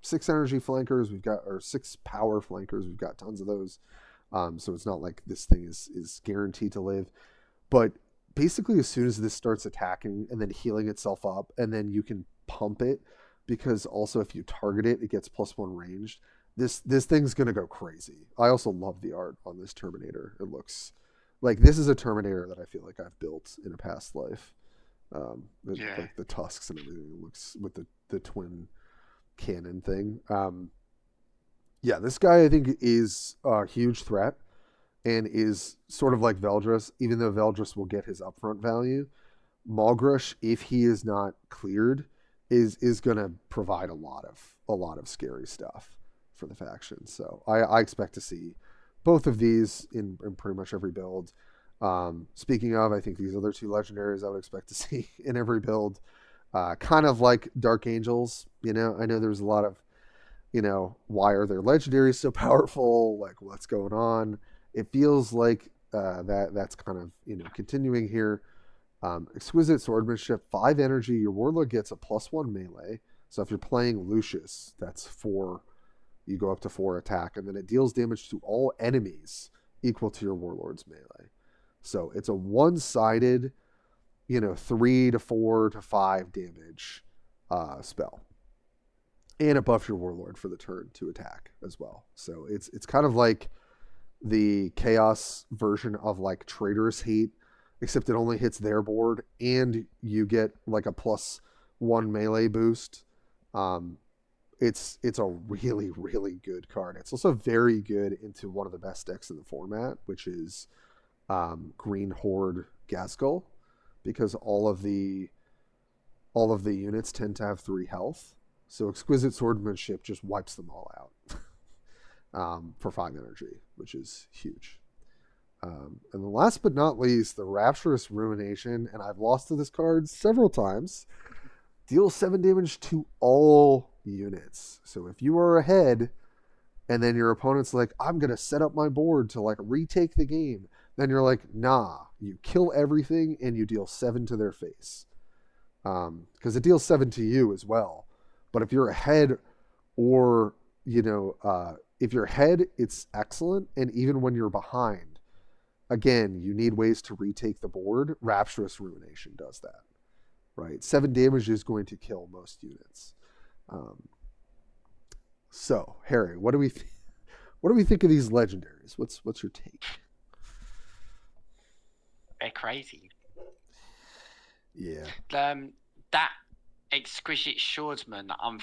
6 energy flankers or 6 power flankers. We've got tons of those. So it's not like this thing is guaranteed to live, but basically as soon as this starts attacking and then healing itself up, and then you can pump it, because also if you target it, it gets +1 ranged. This thing's gonna go crazy. I also love the art on this Terminator. It looks like this is a Terminator that I feel like I've built in a past life. Like the tusks and everything looks with the twin cannon thing. This guy I think is a huge threat and is sort of like Veldress, even though Veldress will get his upfront value. Mulgrush, if he is not cleared, is going to provide a lot of scary stuff for the faction. So I expect to see both of these in pretty much every build. Speaking of, I think these other 2 legendaries I would expect to see in every build. Kind of like Dark Angels, I know there's a lot of, why are their legendaries so powerful? Like, what's going on? It feels like that's kind of, continuing here. Exquisite Swordsmanship, 5 energy. Your Warlord gets a +1 melee. So if you're playing Lucius, that's 4. You go up to 4 attack, and then it deals damage to all enemies equal to your Warlord's melee. So it's a one-sided, 3 to 4 to 5 damage spell. And it buffs your Warlord for the turn to attack as well. So it's kind of like, the chaos version of like Traitorous Hate, except it only hits their board, and you get like a +1 melee boost. Um, it's a really really good card. It's also very good into one of the best decks in the format, which is Green Horde Ghazghkull, because all of the units tend to have 3 health. So Exquisite Swordsmanship just wipes them all out for 5 energy, which is huge. And the last but not least, the Rapturous Ruination, and I've lost to this card several times. Deal 7 damage to all units. So if you are ahead, and then your opponent's like, I'm going to set up my board to like retake the game, then you're like, nah, you kill everything and you deal 7 to their face. Because it deals 7 to you as well. But if you're ahead, or, if you're ahead, it's excellent. And even when you're behind, again, you need ways to retake the board. Rapturous Ruination does that, right? 7 damage is going to kill most units. So, Harry, what do we think of these legendaries? What's your take? They're crazy. Yeah. That Exquisite Swordsman, I'm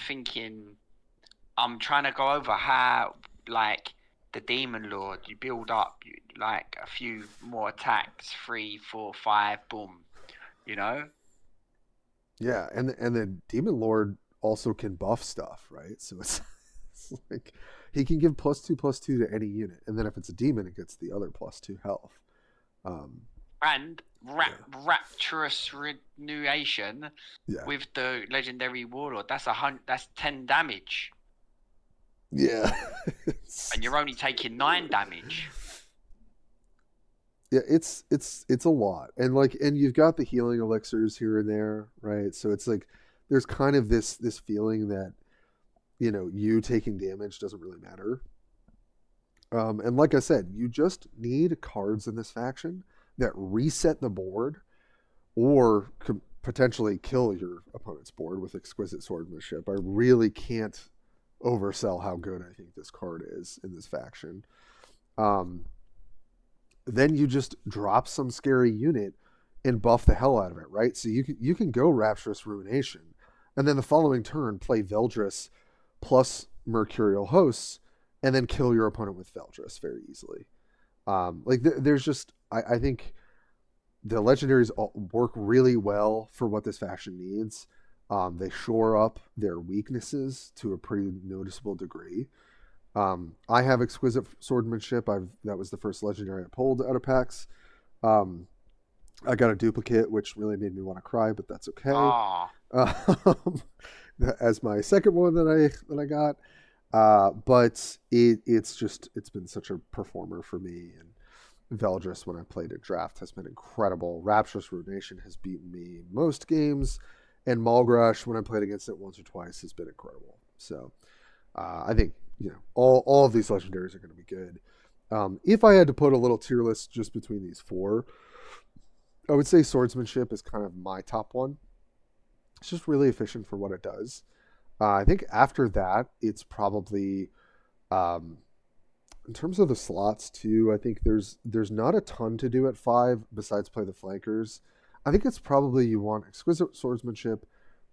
trying to go over how, like, the Demon Lord, you build up like a few more attacks, 3, 4, 5, boom, Yeah, and the Demon Lord also can buff stuff, right? So it's like he can give +2/+2 to any unit, and then if it's a demon, it gets the other +2 health. And Rapturous Renewation with the legendary Warlord. That's 10 damage. Yeah. And you're only taking 9 damage. Yeah, it's a lot. And you've got the healing elixirs here and there, right? So it's like there's kind of this feeling that, you taking damage doesn't really matter. And like I said, you just need cards in this faction that reset the board or could potentially kill your opponent's board with Exquisite Swordsmanship. I really can't oversell how good I think this card is in this faction. Then you just drop some scary unit and buff the hell out of it, right? So you can go Rapturous Ruination, and then the following turn play Veldris plus Mercurial Hosts, and then kill your opponent with Veldris very easily. There's just I think the legendaries work really well for what this faction needs. They shore up their weaknesses to a pretty noticeable degree. I have Exquisite Swordsmanship. That was the first legendary I pulled out of packs. I got a duplicate, which really made me want to cry, but that's okay. As my second one that I got. But it's been such a performer for me, and Veldris, when I played at draft, has been incredible. Rapturous Ruination has beaten me most games, and Malgrash, when I played against it once or twice, has been incredible. So I think all of these legendaries are going to be good. If I had to put a little tier list just between these 4, I would say Swordsmanship is kind of my top one. It's just really efficient for what it does. I think after that, it's probably, in terms of the slots too, I think there's not a ton to do at 5 besides play the flankers. I think it's probably you want Exquisite Swordsmanship,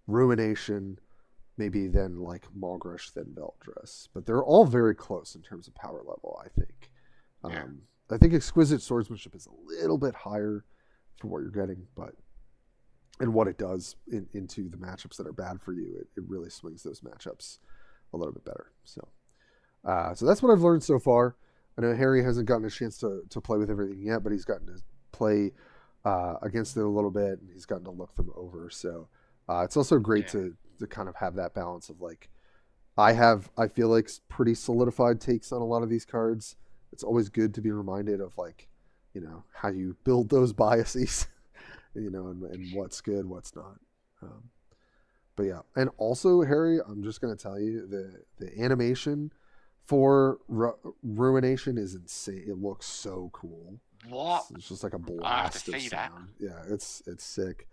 Ruination, maybe then like Malgrash, then Veldris. But they're all very close in terms of power level, I think. Yeah. I think Exquisite Swordsmanship is a little bit higher for what you're getting, but and what it does into the matchups that are bad for you, it really swings those matchups a little bit better. So that's what I've learned so far. I know Harry hasn't gotten a chance to play with everything yet, but he's gotten to play against it a little bit, and he's gotten to look them over. So it's also great to kind of have that balance of like, I feel like pretty solidified takes on a lot of these cards. It's always good to be reminded of like, how you build those biases. And what's good, what's not. But yeah, and also Harry, I'm just gonna tell you the animation for Ruination is insane. It looks so cool. What? It's just like a blast of sound. That. Yeah, it's sick.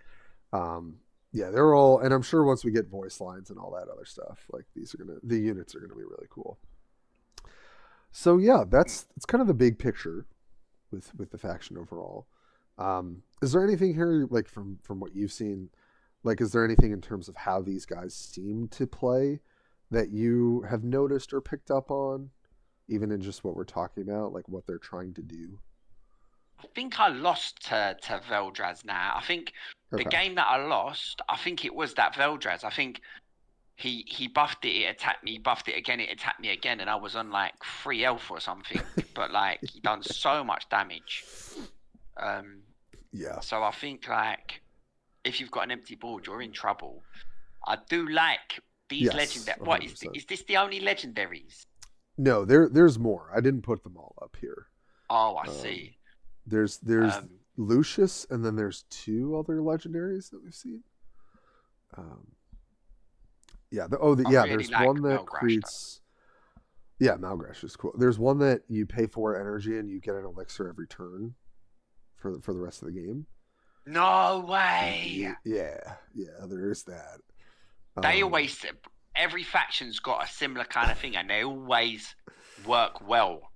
Yeah, they're all, and I'm sure once we get voice lines and all that other stuff, like the units are gonna be really cool. So yeah, that's kind of the big picture with the faction overall. Is there anything here like from what you've seen? Like, is there anything in terms of how these guys seem to play that you have noticed or picked up on, even in just what we're talking about, like what they're trying to do? I think I lost to Veldraz now. I think the Okay. game that I lost, I think it was that Veldraz. I think he buffed it, it attacked me, buffed it again, it attacked me again, and I was on like 3 health or something. But like he done so much damage. Um, Yeah. so I think like if you've got an empty board, you're in trouble. I do like these Yes, legendary. What is 100%. is this the only legendaries? No, there's more. I didn't put them all up here. Oh, I Um, see. there's Um, Lucius, and then there's two other legendaries that we've seen. Um, yeah. I Yeah. really There's like one that Melgrash though. creates. Yeah, Malgrash is cool. There's one that you pay for energy and you get an elixir every turn for the rest of the game. No way. Yeah, yeah. There is that. They Um, always every faction's got a similar kind of thing, and they always work well.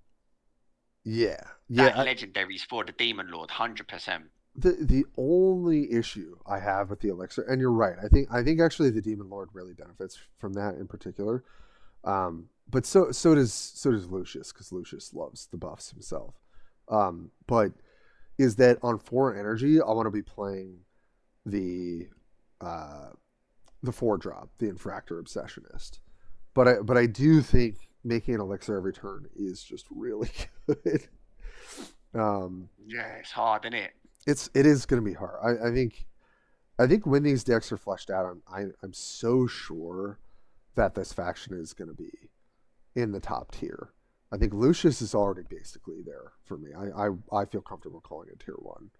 yeah, That yeah. legendaries for the Demon Lord, 100%. The only issue I have with the elixir, and you're right. I think actually the Demon Lord really benefits from that in particular. But so does Lucius, because Lucius loves the buffs himself. But is that on 4 energy? I want to be playing the uh, the 4 drop, the Infractor Obsessionist. But I do think making an elixir every turn is just really good. Um, Yeah, it's hard, isn't it? it is going to be hard. I think when these decks are fleshed out, I'm so sure that this faction is going to be in the top tier. I think Lucius is already basically there for me. I feel comfortable calling it tier one,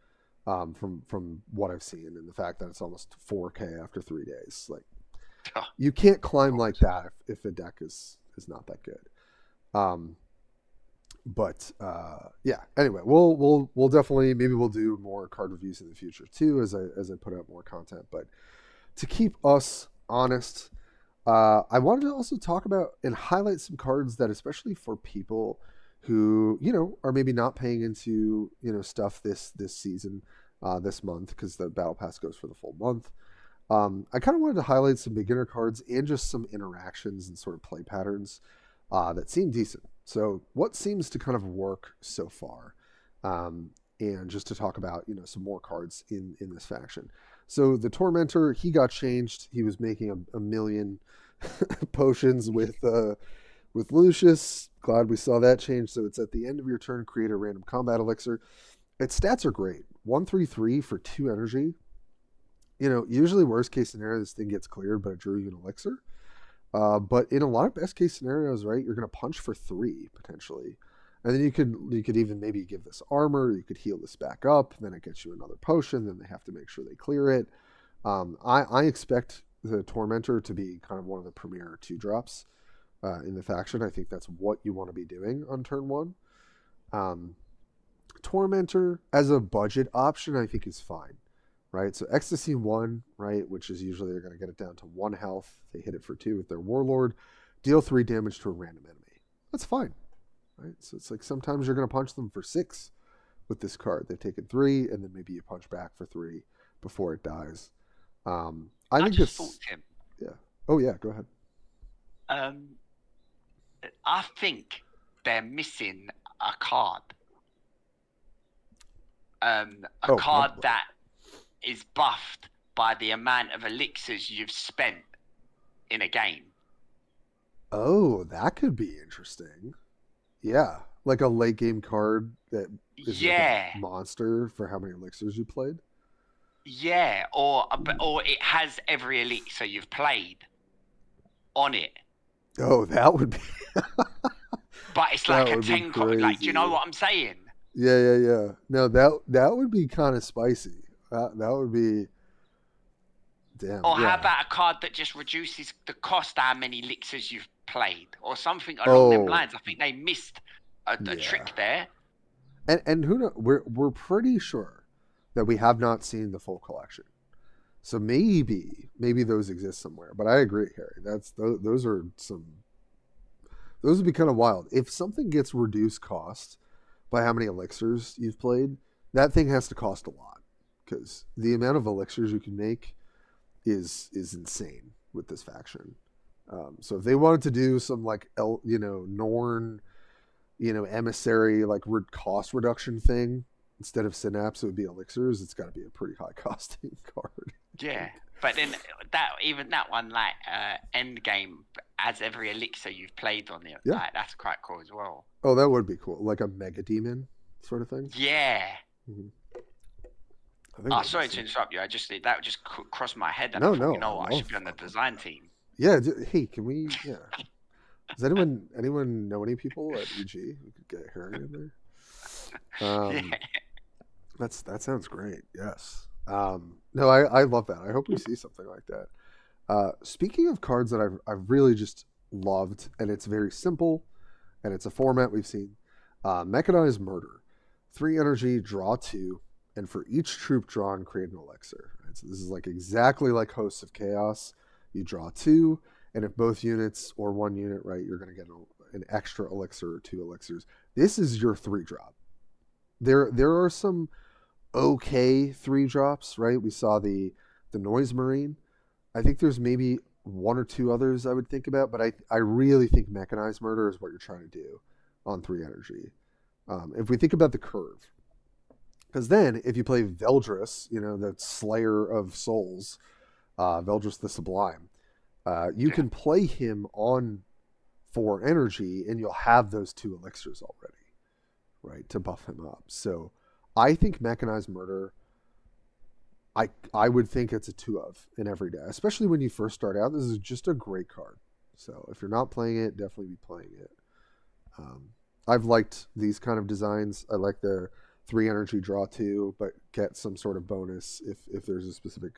from what I've seen and the fact that it's almost 4K after 3 days. Like, Oh, you can't climb God. like that if a deck is not that good. Um, but yeah. Anyway, we'll definitely, maybe we'll do more card reviews in the future too as I put out more content. But to keep us honest, I wanted to also talk about and highlight some cards that, especially for people who are maybe not paying into stuff this season, this month, because the battle pass goes for the full month. I kind of wanted to highlight some beginner cards and just some interactions and sort of play patterns that seem decent. So, what seems to kind of work so far? And just to talk about some more cards in this faction. So the Tormentor, he got changed. He was making a million potions with Lucius. Glad we saw that change. So it's at the end of your turn, create a random combat elixir. Its stats are great. 133 for 2 energy. Usually worst case scenario, this thing gets cleared, but it drew you an elixir. But in a lot of best case scenarios, right, you're going to punch for 3 potentially, and then you could even maybe give this armor. You could heal this back up. Then it gets you another potion. Then they have to make sure they clear it. I expect the Tormentor to be kind of one of the premier 2 drops in the faction. I think that's what you want to be doing on turn one. Um, Tormentor as a budget option, I think, is fine, right? So Ecstasy 1, right, which is usually they're going to get it down to 1 health. They hit it for 2 with their Warlord. Deal 3 damage to a random enemy. That's fine, right? So it's like sometimes you're going to punch them for 6 with this card. They've taken 3, and then maybe you punch back for 3 before it dies. I I think just thought, this, Tim. yeah. Oh, yeah, go ahead. Um, I think they're missing a card. A Oh, card probably. that is buffed by the amount of elixirs you've spent in a game. Oh, that could be interesting. Yeah, like a late game card that is like a Yeah, monster for how many elixirs you played. yeah, or Ooh. or it has every elixir you've played on it, Oh, that would be but it's that like a would be 10 like, do you know crazy. what I'm saying? Yeah, yeah, yeah. No, that would be kind of spicy. That would be damn. Or how Yeah. about a card that just reduces the cost how many elixirs you've played, or something along them Oh, lines? I think they missed a yeah. trick there. And who know? We're pretty sure that we have not seen the full collection. So maybe those exist somewhere. But I agree, Harry. Those are some Those would be kind of wild. If something gets reduced cost by how many elixirs you've played, that thing has to cost a lot because the amount of elixirs you can make is insane with this faction. So if they wanted to do some like Norn, emissary like cost reduction thing instead of synapse, it would be elixirs. It's got to be a pretty high costing card. Yeah, but then that one like end game as every elixir you've played on it, Yeah. like that's quite cool as well. Oh, that would be cool, like a mega demon sort of thing. Yeah. Mm-hmm. Sorry to interrupt you. That just crossed my head, and No, I thought, no, you know what, I should be on the design team. Yeah. Hey, can we? Yeah. Does anyone know any people at EG who could get Harry in there? Yeah. That sounds great. Yes. No, I love that. I hope we see something like that. Speaking of cards that I've really just loved, and it's very simple, and it's a format we've seen. Mechanized Murder, 3 energy, draw 2, and for each troop drawn, create an elixir. Right? So this is like exactly like Hosts of Chaos. You draw 2, and if both units or 1 unit, right, you're going to get an extra elixir or 2 elixirs. This is your 3-drop. There are some okay 3-drops, right? We saw the Noise Marine. I think there's maybe 1 or 2 others I would think about, but I really think Mechanized Murder is what you're trying to do on 3 energy. If we think about the curve, because then if you play Veldris, the Slayer of Souls, Veldris the Sublime, you can play him on 4 energy, and you'll have those 2 elixirs already, right, to buff him up. So I think Mechanized Murder, I would think it's a 2 of in every deck, especially when you first start out. This is just a great card. So if you're not playing it, definitely be playing it. I've liked these kind of designs. I like the 3 energy draw 2, but get some sort of bonus if there's a specific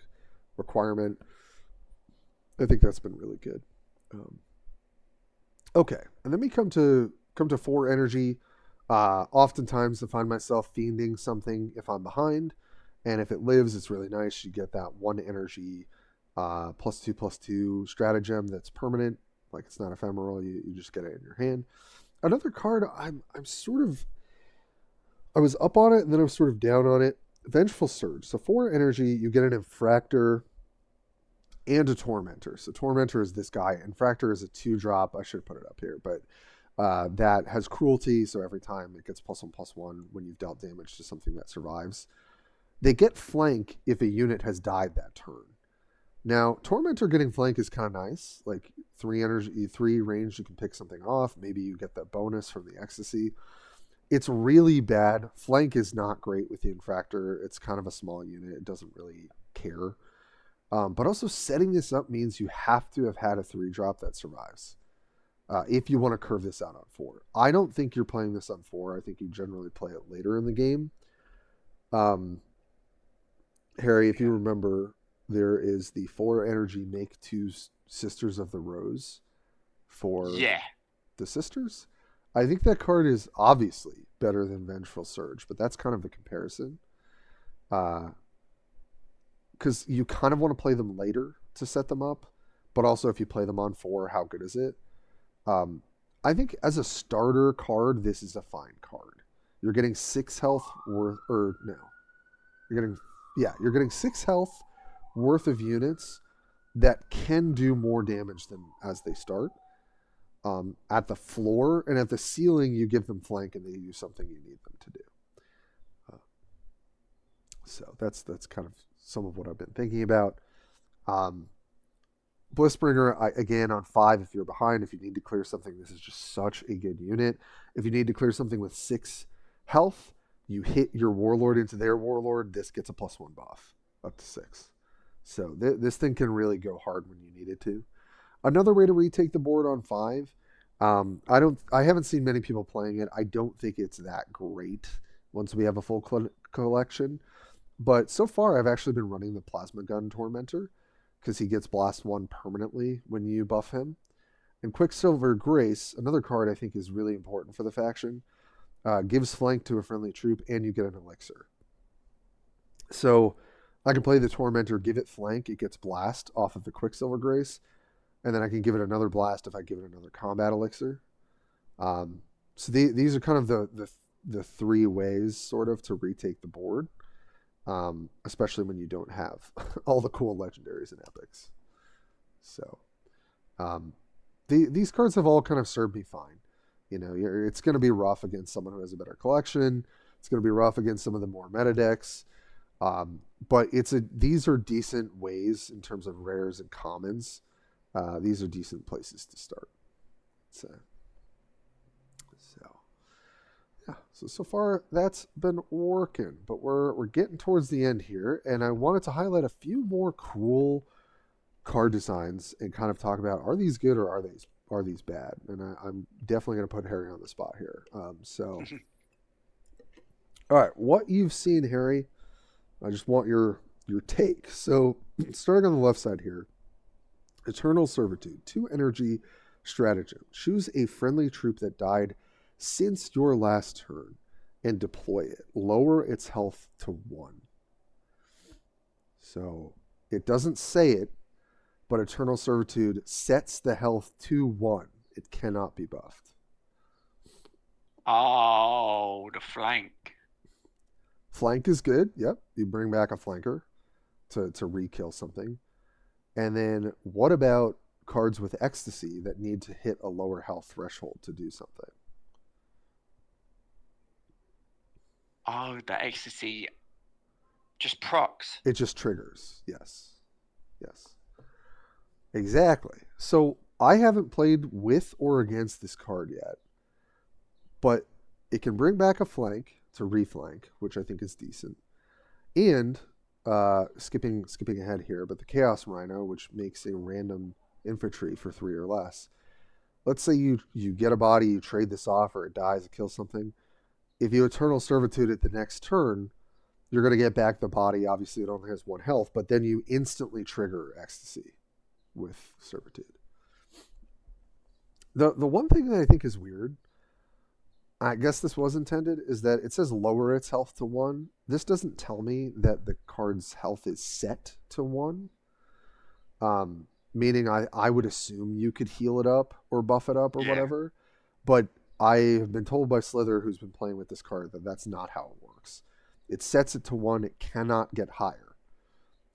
requirement. I think that's been really good. Okay, and then we come to 4 energy. Oftentimes I find myself fiending something if I'm behind, and if it lives, it's really nice. You get that 1 energy +2/+2 stratagem that's permanent, like it's not ephemeral. You just get it in your hand. Another card I'm sort of, I was up on it and then I was sort of down on it. Vengeful Surge. So 4 energy, you get an Infractor and a Tormentor. So Tormentor is this guy. Infractor is a 2-drop. I should put it up here, but that has cruelty. So every time it gets +1/+1 when you've dealt damage to something that survives. They get flank if a unit has died that turn. Now, Tormentor getting flank is kind of nice. Like 3 energy, 3 range, you can pick something off. Maybe you get that bonus from the Ecstasy. It's really bad. Flank is not great with the Infractor. It's kind of a small unit. It doesn't really care. But also setting this up means you have to have had a 3-drop that survives. If you want to curve this out on 4. I don't think you're playing this on 4. I think you generally play it later in the game. Harry, if you remember, there is the 4 energy make 2 Sisters of the Rose for the sisters. I think that card is obviously better than Vengeful Surge, but that's kind of the comparison. Because you kind of want to play them later to set them up, but also if you play them on 4, how good is it? I think as a starter card, this is a fine card. You're getting 6 health worth, or no, you're getting 6 health worth of units that can do more damage than as they start. At the floor and at the ceiling, you give them flank and they do something you need them to do. So that's kind of some of what I've been thinking about. Blissbringer, again, on 5, if you're behind, if you need to clear something, this is just such a good unit. If you need to clear something with 6 health, you hit your Warlord into their Warlord, this gets a +1 buff, up to 6. So this thing can really go hard when you need it to. Another way to retake the board on 5, I haven't seen many people playing it. I don't think it's that great once we have a full collection. But so far, I've actually been running the Plasma Gun Tormentor, because he gets Blast 1 permanently when you buff him. And Quicksilver Grace, another card I think is really important for the faction, gives flank to a friendly troop, and you get an elixir. So I can play the Tormentor, give it flank, it gets blast off of the Quicksilver Grace, and then I can give it another blast if I give it another combat elixir. So these are kind of the three ways sort of to retake the board, especially when you don't have all the cool legendaries and epics. So um, these cards have all kind of served me fine. It's going to be rough against someone who has a better collection. It's going to be rough against some of the more meta decks. But these are decent ways in terms of rares and commons. These are decent places to start. So yeah. So far that's been working, but we're getting towards the end here, and I wanted to highlight a few more cool card designs and kind of talk about, are these good or are these bad? And I'm definitely going to put Harry on the spot here. All right, what you've seen, Harry, I just want your take. So starting on the left side here, Eternal Servitude, 2 energy stratagem. Choose a friendly troop that died since your last turn and deploy it. Lower its health to 1. So it doesn't say it, but Eternal Servitude sets the health to 1. It cannot be buffed. Oh, the flank. Flank is good. Yep. You bring back a flanker to re-kill something. And then what about cards with Ecstasy that need to hit a lower health threshold to do something? Oh, the Ecstasy just procs. It just triggers. Yes. Exactly. So I haven't played with or against this card yet, but it can bring back a flank to reflank, which I think is decent. And skipping ahead here, but the Chaos Rhino, which makes a random infantry for 3 or less. Let's say you get a body, you trade this off, or it dies, it kills something. If you Eternal Servitude it the next turn, you're going to get back the body. Obviously, it only has 1 health, but then you instantly trigger Ecstasy with Servitude. The one thing that I think is weird, I guess this was intended, is that it says lower its health to 1. This doesn't tell me that the card's health is set to 1. Meaning I would assume you could heal it up or buff it up or whatever. But I have been told by Slither, who's been playing with this card, that that's not how it works. It sets it to 1. It cannot get higher.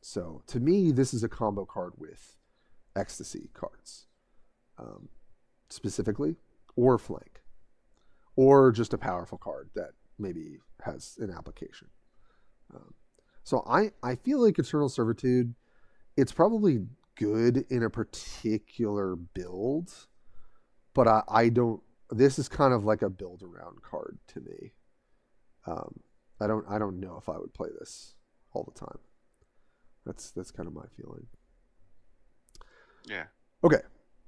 So to me, this is a combo card with Ecstasy cards. Specifically, or flank. Or just a powerful card that maybe has an application. So I feel like Eternal Servitude, it's probably good in a particular build, but I don't. This is kind of like a build around card to me. I don't know if I would play this all the time. That's kind of my feeling. Yeah. Okay,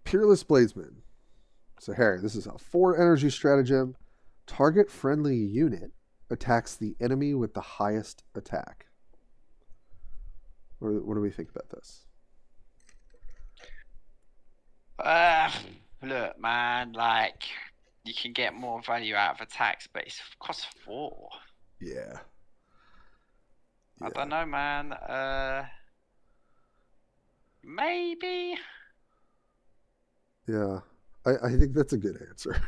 Peerless Bladesman. So Harry, this is a 4 energy stratagem. Target friendly unit attacks the enemy with the highest attack. What do we think about this? Look, man, like, you can get more value out of attacks, but it costs 4. Yeah. I don't know, man. Maybe. Yeah, I think that's a good answer.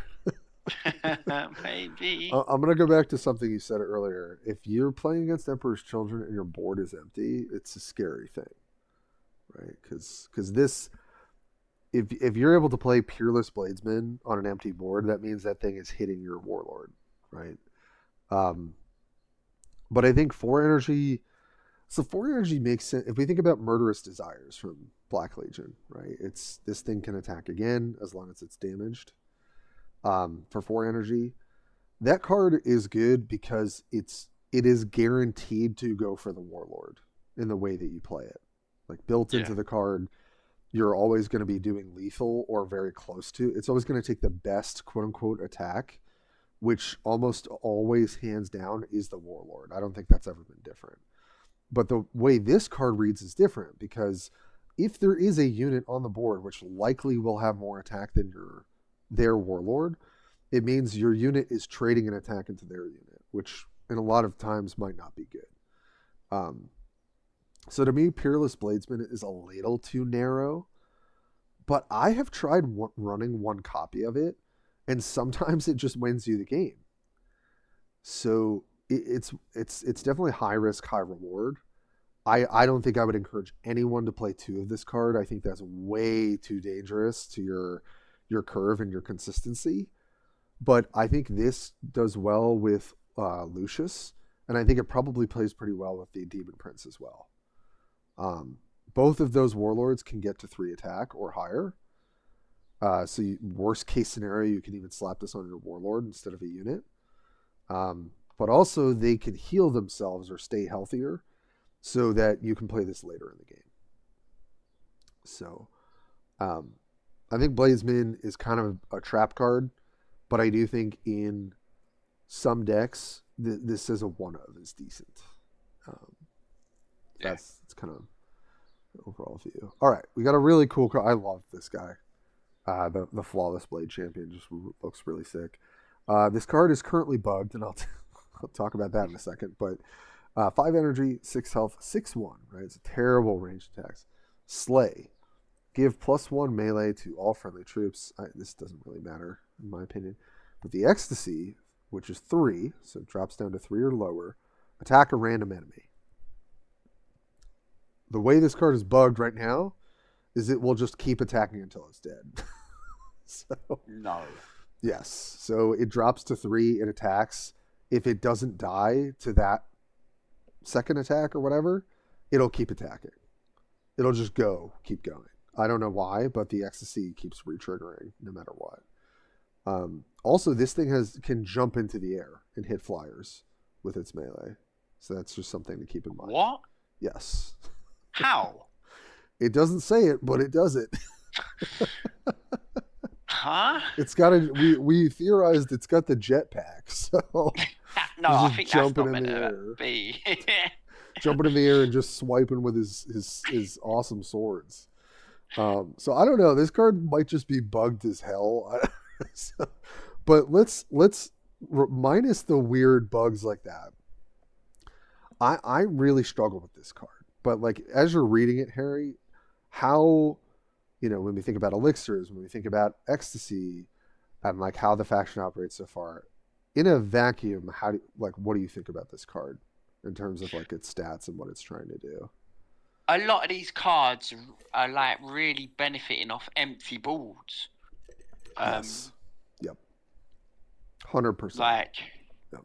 Maybe. I'm going to go back to something you said earlier. If you're playing against Emperor's Children and your board is empty, it's a scary thing, right? Because this, if you're able to play Peerless Bladesman on an empty board, that means that thing is hitting your Warlord, right? But I think 4 energy. So 4 energy makes sense if we think about Murderous Desires from Black Legion, right? This thing can attack again as long as it's damaged. For 4 energy, that card is good because it is guaranteed to go for the Warlord in the way that you play it. Like built into the card, you're always going to be doing lethal or very close to. It's always going to take the best quote unquote attack, which almost always hands down is the Warlord. I don't think that's ever been different. But the way this card reads is different because if there is a unit on the board which likely will have more attack than their Warlord, it means your unit is trading an attack into their unit, which in a lot of times might not be good. So to me, Peerless Bladesman is a little too narrow, but I have tried running one copy of it, and sometimes it just wins you the game. So it's definitely high risk, high reward. I don't think I would encourage anyone to play 2 of this card. I think that's way too dangerous to your curve and your consistency. But I think this does well with Lucius, and I think it probably plays pretty well with the Demon Prince as well. Both of those warlords can get to 3 attack or higher. So worst case scenario, you can even slap this on your warlord instead of a unit. But also they can heal themselves or stay healthier so that you can play this later in the game. So I think Bladesman is kind of a trap card, but I do think in some decks, this as a one of is decent. That's kind of overall view. All right, we got a really cool card. I love this guy. The Flawless Blade Champion just looks really sick. This card is currently bugged, and I'll talk about that in a second. But 5 energy, 6 health, 6/1. Right, it's a terrible ranged attacks. Slay. Give +1 melee to all friendly troops. This doesn't really matter in my opinion. But the Ecstasy, which is 3, so it drops down to 3 or lower. Attack a random enemy. The way this card is bugged right now is it will just keep attacking until it's dead. So No. yes, so it drops to 3. It attacks. If it doesn't die to that second attack or whatever, it'll keep attacking. It'll just keep going. I don't know why, but the Ecstasy keeps re-triggering no matter what. Also, this thing can jump into the air and hit flyers with its melee. So that's just something to keep in mind. What? Yes. How? It doesn't say it, but it does it. Huh? It's got we theorized it's got the jetpack, so No, I think that's not meant air. to be. Jumping in the air and just swiping with his awesome swords. So I don't know. This card might just be bugged as hell. But let's minus the weird bugs like that. I really struggle with this card. But like as you're reading it, Harry, how when we think about elixirs, when we think about ecstasy, and like how the faction operates so far, in a vacuum, what do you think about this card in terms of like its stats and what it's trying to do? A lot of these cards are like really benefiting off empty boards. Yes. Yep. 100%. Like, yep.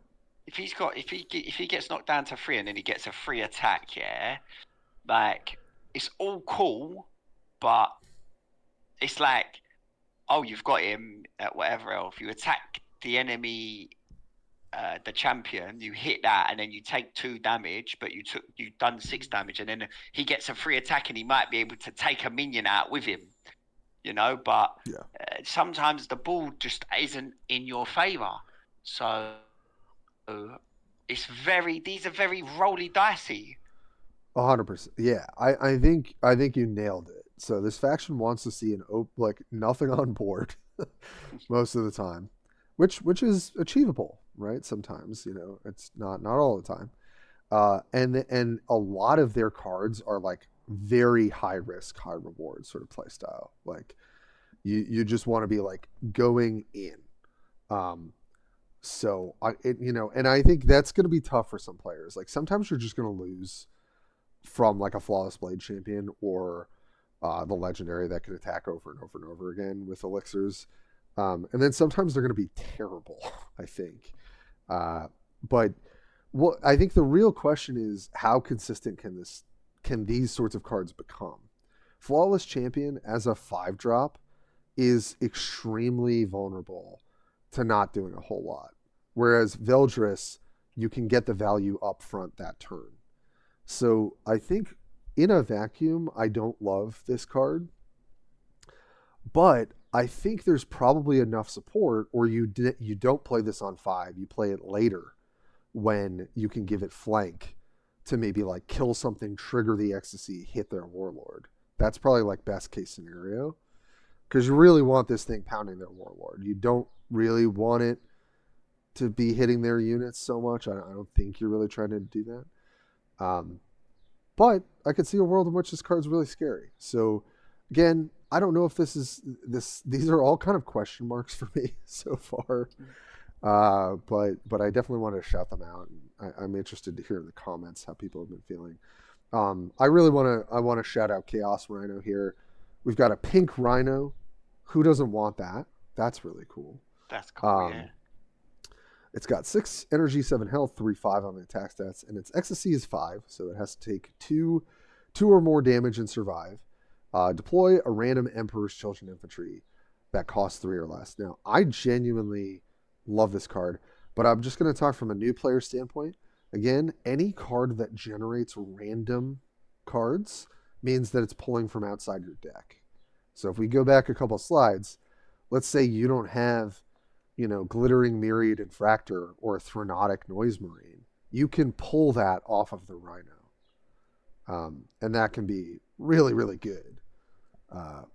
if he gets knocked down to 3 and then he gets a free attack, yeah, like it's all cool, but it's like, oh, you've got him at whatever else. You attack the enemy, the champion, you hit that, and then you take 2 damage, but you've done 6 damage, and then he gets a free attack, and he might be able to take a minion out with him, But sometimes the board just isn't in your favor, so these are very rolly dicey. 100%. Yeah, I think you nailed it. So this faction wants to see nothing on board most of the time, which is achievable, right? Sometimes, it's not all the time. And a lot of their cards are like very high risk, high reward sort of play style. Like you just want to be like going in. So and I think that's going to be tough for some players. Like sometimes you're just going to lose from like a Flawless Blade Champion or the legendary that can attack over and over and over again with elixirs. And then sometimes they're going to be terrible, I think. But I think the real question is how consistent can these sorts of cards become? Flawless Champion as a 5-drop is extremely vulnerable to not doing a whole lot. Whereas Veldris, you can get the value up front that turn. So I think in a vacuum, I don't love this card. But I think there's probably enough support, or you don't play this on 5, you play it later when you can give it flank to maybe like kill something, trigger the ecstasy, hit their warlord. That's probably like best case scenario, because you really want this thing pounding their warlord. You don't really want it to be hitting their units so much. I don't think you're really trying to do that. But I could see a world in which this card's really scary. So again, I don't know if these are all kind of question marks for me so far. But I definitely want to shout them out. And I'm interested to hear in the comments how people have been feeling. I want to shout out Chaos Rhino here. We've got a pink Rhino. Who doesn't want that? That's really cool. That's cool. Yeah. It's got 6 energy, 7 health, 3/5 on the attack stats, and its XC is 5, so it has to take two or more damage and survive. Deploy a random Emperor's Children infantry that costs 3 or less. Now, I genuinely love this card, but I'm just going to talk from a new player standpoint. Again, any card that generates random cards means that it's pulling from outside your deck. So if we go back a couple slides, let's say you don't have, Glittering Myriad Infractor or a Thronotic Noise Marine. You can pull that off of the Rhino. And that can be really, really good.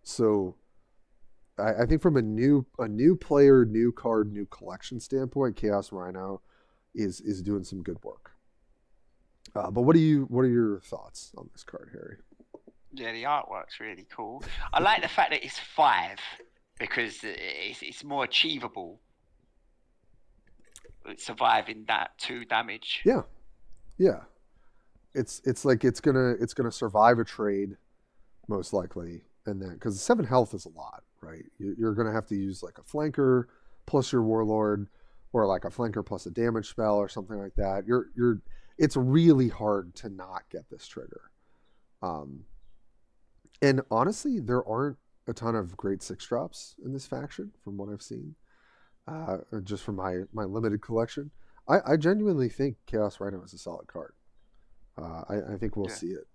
So I think from a new player, new card, new collection standpoint, Chaos Rhino is doing some good work. But what are your thoughts on this card, Harry? Yeah, the artwork's really cool. I like the fact that it's 5 because it's more achievable. Surviving that 2 damage. Yeah. It's like it's gonna survive a trade, most likely, and then because 7 health is a lot, right? You're gonna have to use like a flanker plus your warlord, or like a flanker plus a damage spell or something like that. It's really hard to not get this trigger. And honestly, there aren't a ton of great 6 drops in this faction from what I've seen. Just from my limited collection, I genuinely think Chaos Rhino is a solid card. I think we'll see it,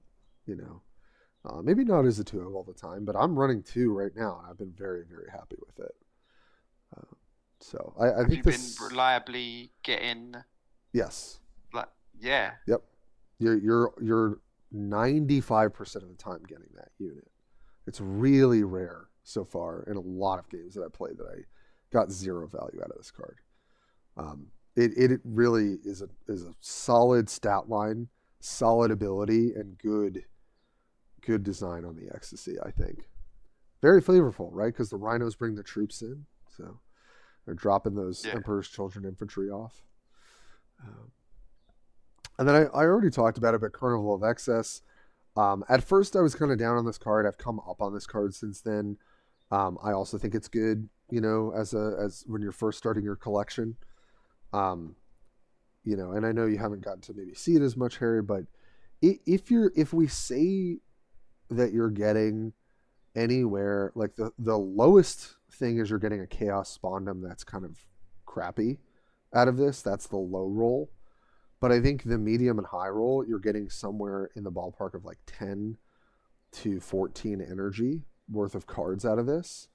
maybe not as a 2 all the time, but I'm running 2 right now, and I've been very, very happy with it. So I think you've been reliably getting. Yes. Yeah. Yep. You're 95% of the time getting that unit. It's really rare so far in a lot of games that I played that I got 0 value out of this card. It really is a solid stat line, solid ability, and good design on the ecstasy, I think. Very flavorful, right? Because the rhinos bring the troops in, so they're dropping those Emperor's Children infantry off. And then I already talked about it, but Carnival of Excess. At first, I was kind of down on this card. I've come up on this card since then. I also think it's good, as when you're first starting your collection. And I know you haven't gotten to maybe see it as much, Harry, but if we say that you're getting anywhere, like the lowest thing is you're getting a Chaos Spondum that's kind of crappy out of this. That's the low roll. But I think the medium and high roll, you're getting somewhere in the ballpark of like 10 to 14 energy worth of cards out of this.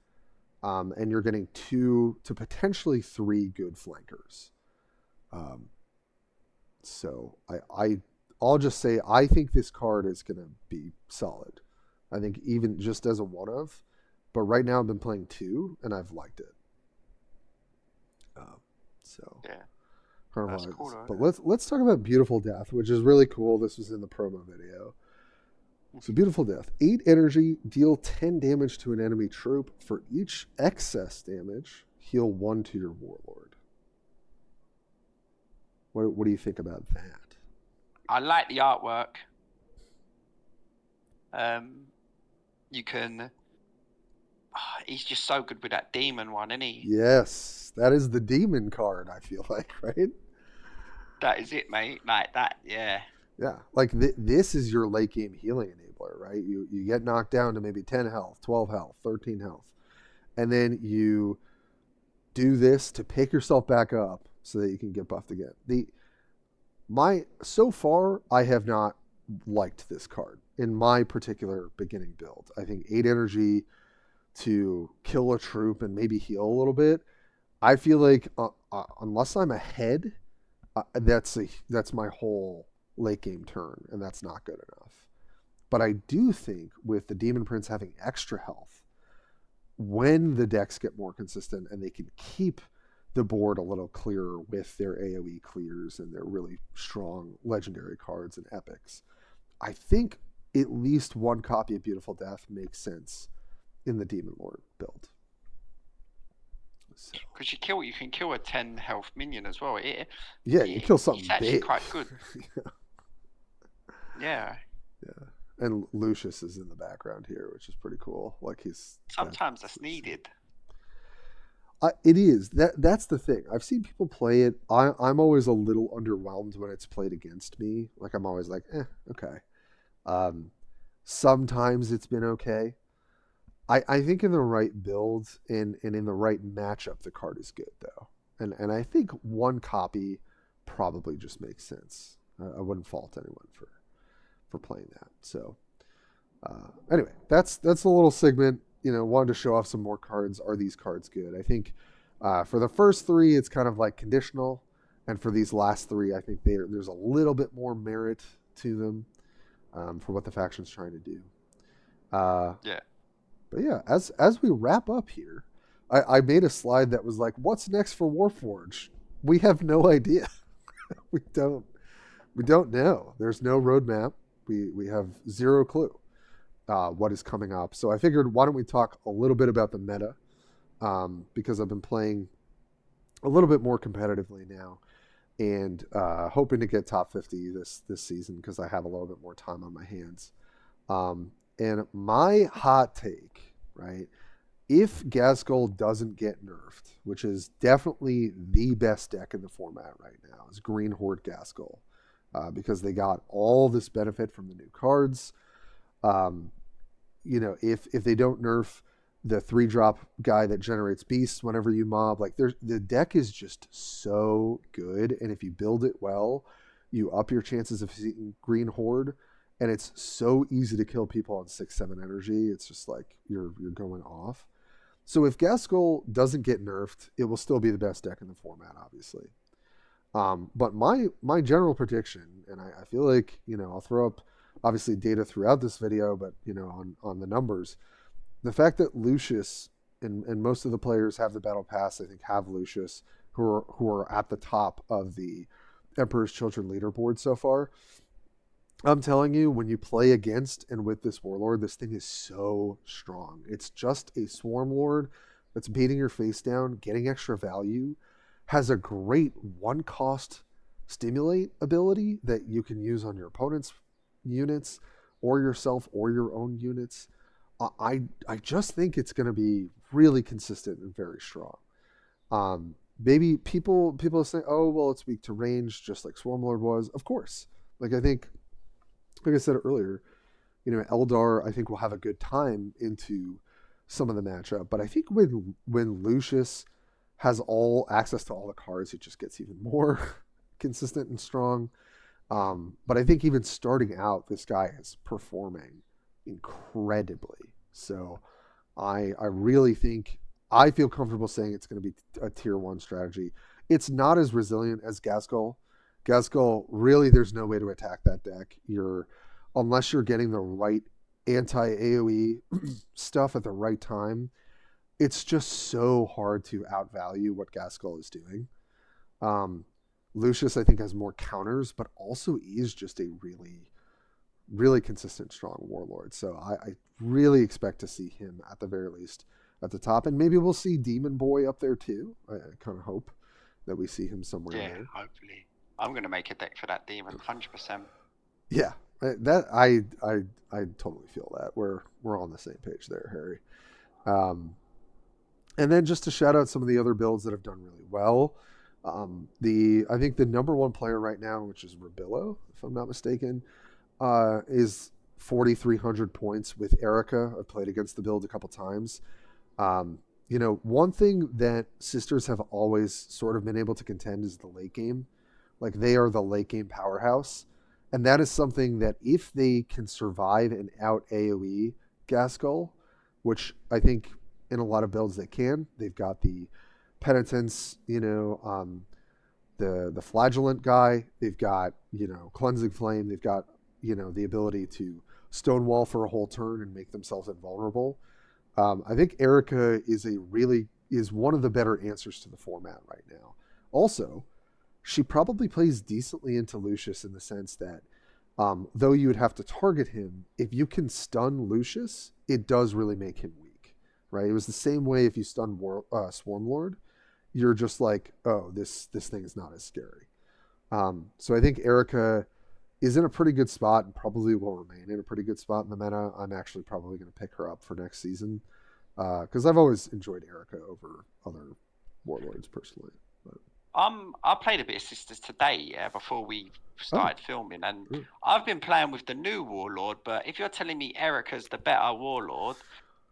And you're getting 2 to potentially 3 good flankers. So I'll just say I think this card is going to be solid. I think even just as a one of, but right now I've been playing 2 and I've liked it. Yeah. That's cool, but let's talk about Beautiful Death, which is really cool. This was in the promo video. So Beautiful Death, 8 energy, deal 10 damage to an enemy troop. For each excess damage, heal 1 to your warlord. What do you think about that? I like the artwork. You can. He's just so good with that demon one, isn't he? Yes, that is the demon card. I feel like, right? That is it, mate. Like that, yeah. Yeah, like this is your late game healing enabler, right? You get knocked down to maybe 10 health, 12 health, 13 health, and then you do this to pick yourself back up so that you can get buffed again. So far, I have not liked this card in my particular beginning build. I think 8 energy to kill a troop and maybe heal a little bit. I feel like unless I'm ahead, that's my whole late game turn, and that's not good enough. But I do think with the Demon Prince having extra health, when the decks get more consistent and they can keep the board a little clearer with their AoE clears and their really strong legendary cards and epics, I think at least one copy of Beautiful Death makes sense in the Demon Lord build. So, Because you can kill a 10 health minion as well. yeah, you kill It's something actually big. quite good. Yeah. Yeah. And Lucius is in the background here, which is pretty cool. Like Sometimes that's needed. It is. That's the thing. I've seen people play it. I'm always a little underwhelmed when it's played against me. Like I'm always like, okay. Um, Sometimes it's been okay. I think in the right build and in the right matchup, the card is good though. And I think one copy probably just makes sense. I wouldn't fault anyone for playing that. So anyway, that's a little segment. Wanted to show off some more cards. Are these cards good? I think for the first three, it's kind of like conditional, and for these last three, I think there's a little bit more merit to them for what the faction's trying to do. Yeah. But yeah, as we wrap up here, I made a slide that was like, "What's next for Warforge?" We have no idea. we don't know. There's no roadmap. We have zero clue what is coming up. So I figured, why don't we talk a little bit about the meta? Because I've been playing a little bit more competitively now, and hoping to get top 50 this season because I have a little bit more time on my hands. And my hot take, right? If Gasgol doesn't get nerfed, which is definitely the best deck in the format right now, is Green Horde Gasgol, because they got all this benefit from the new cards. If they don't nerf the 3-drop guy that generates beasts whenever you mob, like the deck is just so good, and if you build it well, you up your chances of seeing Green Horde, and it's so easy to kill people on 6-7 energy. It's just like you're going off. So if Gasgol doesn't get nerfed, it will still be the best deck in the format, obviously. But my general prediction, and I feel like I'll throw up obviously data throughout this video, but on the numbers, the fact that Lucius and most of the players have the battle pass, I think have Lucius, who are at the top of the Emperor's Children leaderboard so far. I'm telling you, when you play against and with this Warlord, this thing is so strong. It's just a Swarm Lord that's beating your face down, getting extra value, has a great one-cost stimulate ability that you can use on your opponent's units or yourself or your own units. I just think it's going to be really consistent and very strong. Maybe people say, oh, well, it's weak to range, just like Swarmlord was. Of course. Like I said earlier, Eldar, I think, will have a good time into some of the matchup. But I think when Lucius has all access to all the cards, it just gets even more consistent and strong. But I think even starting out, this guy is performing incredibly. So I really think, I feel comfortable saying it's going to be a tier 1 strategy. It's not as resilient as Gasgol. Gasgol, really, there's no way to attack that deck. Unless you're getting the right anti-AoE stuff at the right time, it's just so hard to outvalue what Gasgol is doing. Lucius, I think, has more counters, but also is just a really, really consistent, strong Warlord. So I really expect to see him at the very least at the top, and maybe we'll see Demon Boy up there too. I kind of hope that we see him somewhere there. Yeah, hopefully. I'm going to make a deck for that Demon, 100%. Yeah, that I totally feel that we're on the same page there, Harry. And then just to shout out some of the other builds that have done really well. I think the number 1 player right now, which is Rabillo, if I'm not mistaken, is 4,300 points with Erica. I've played against the build a couple times. One thing that Sisters have always sort of been able to contend is the late game. Like, they are the late game powerhouse. And that is something that if they can survive an out AoE Gasgol, which I think in a lot of builds they can, they've got the Penitence, the Flagellant guy, they've got, Cleansing Flame, they've got, the ability to Stonewall for a whole turn and make themselves invulnerable. I think Erica is one of the better answers to the format right now. Also, she probably plays decently into Lucius in the sense that though you would have to target him, if you can stun Lucius, it does really make him weak. right? It was the same way if you stun Swarmlord, you're just like, oh, this thing is not as scary. So I think Erica is in a pretty good spot and probably will remain in a pretty good spot in the meta. I'm actually probably going to pick her up for next season because I've always enjoyed Erica over other Warlords personally. But, I played a bit of Sisters today, yeah, before we started filming, and I've been playing with the new Warlord. But if you're telling me Erica's the better Warlord,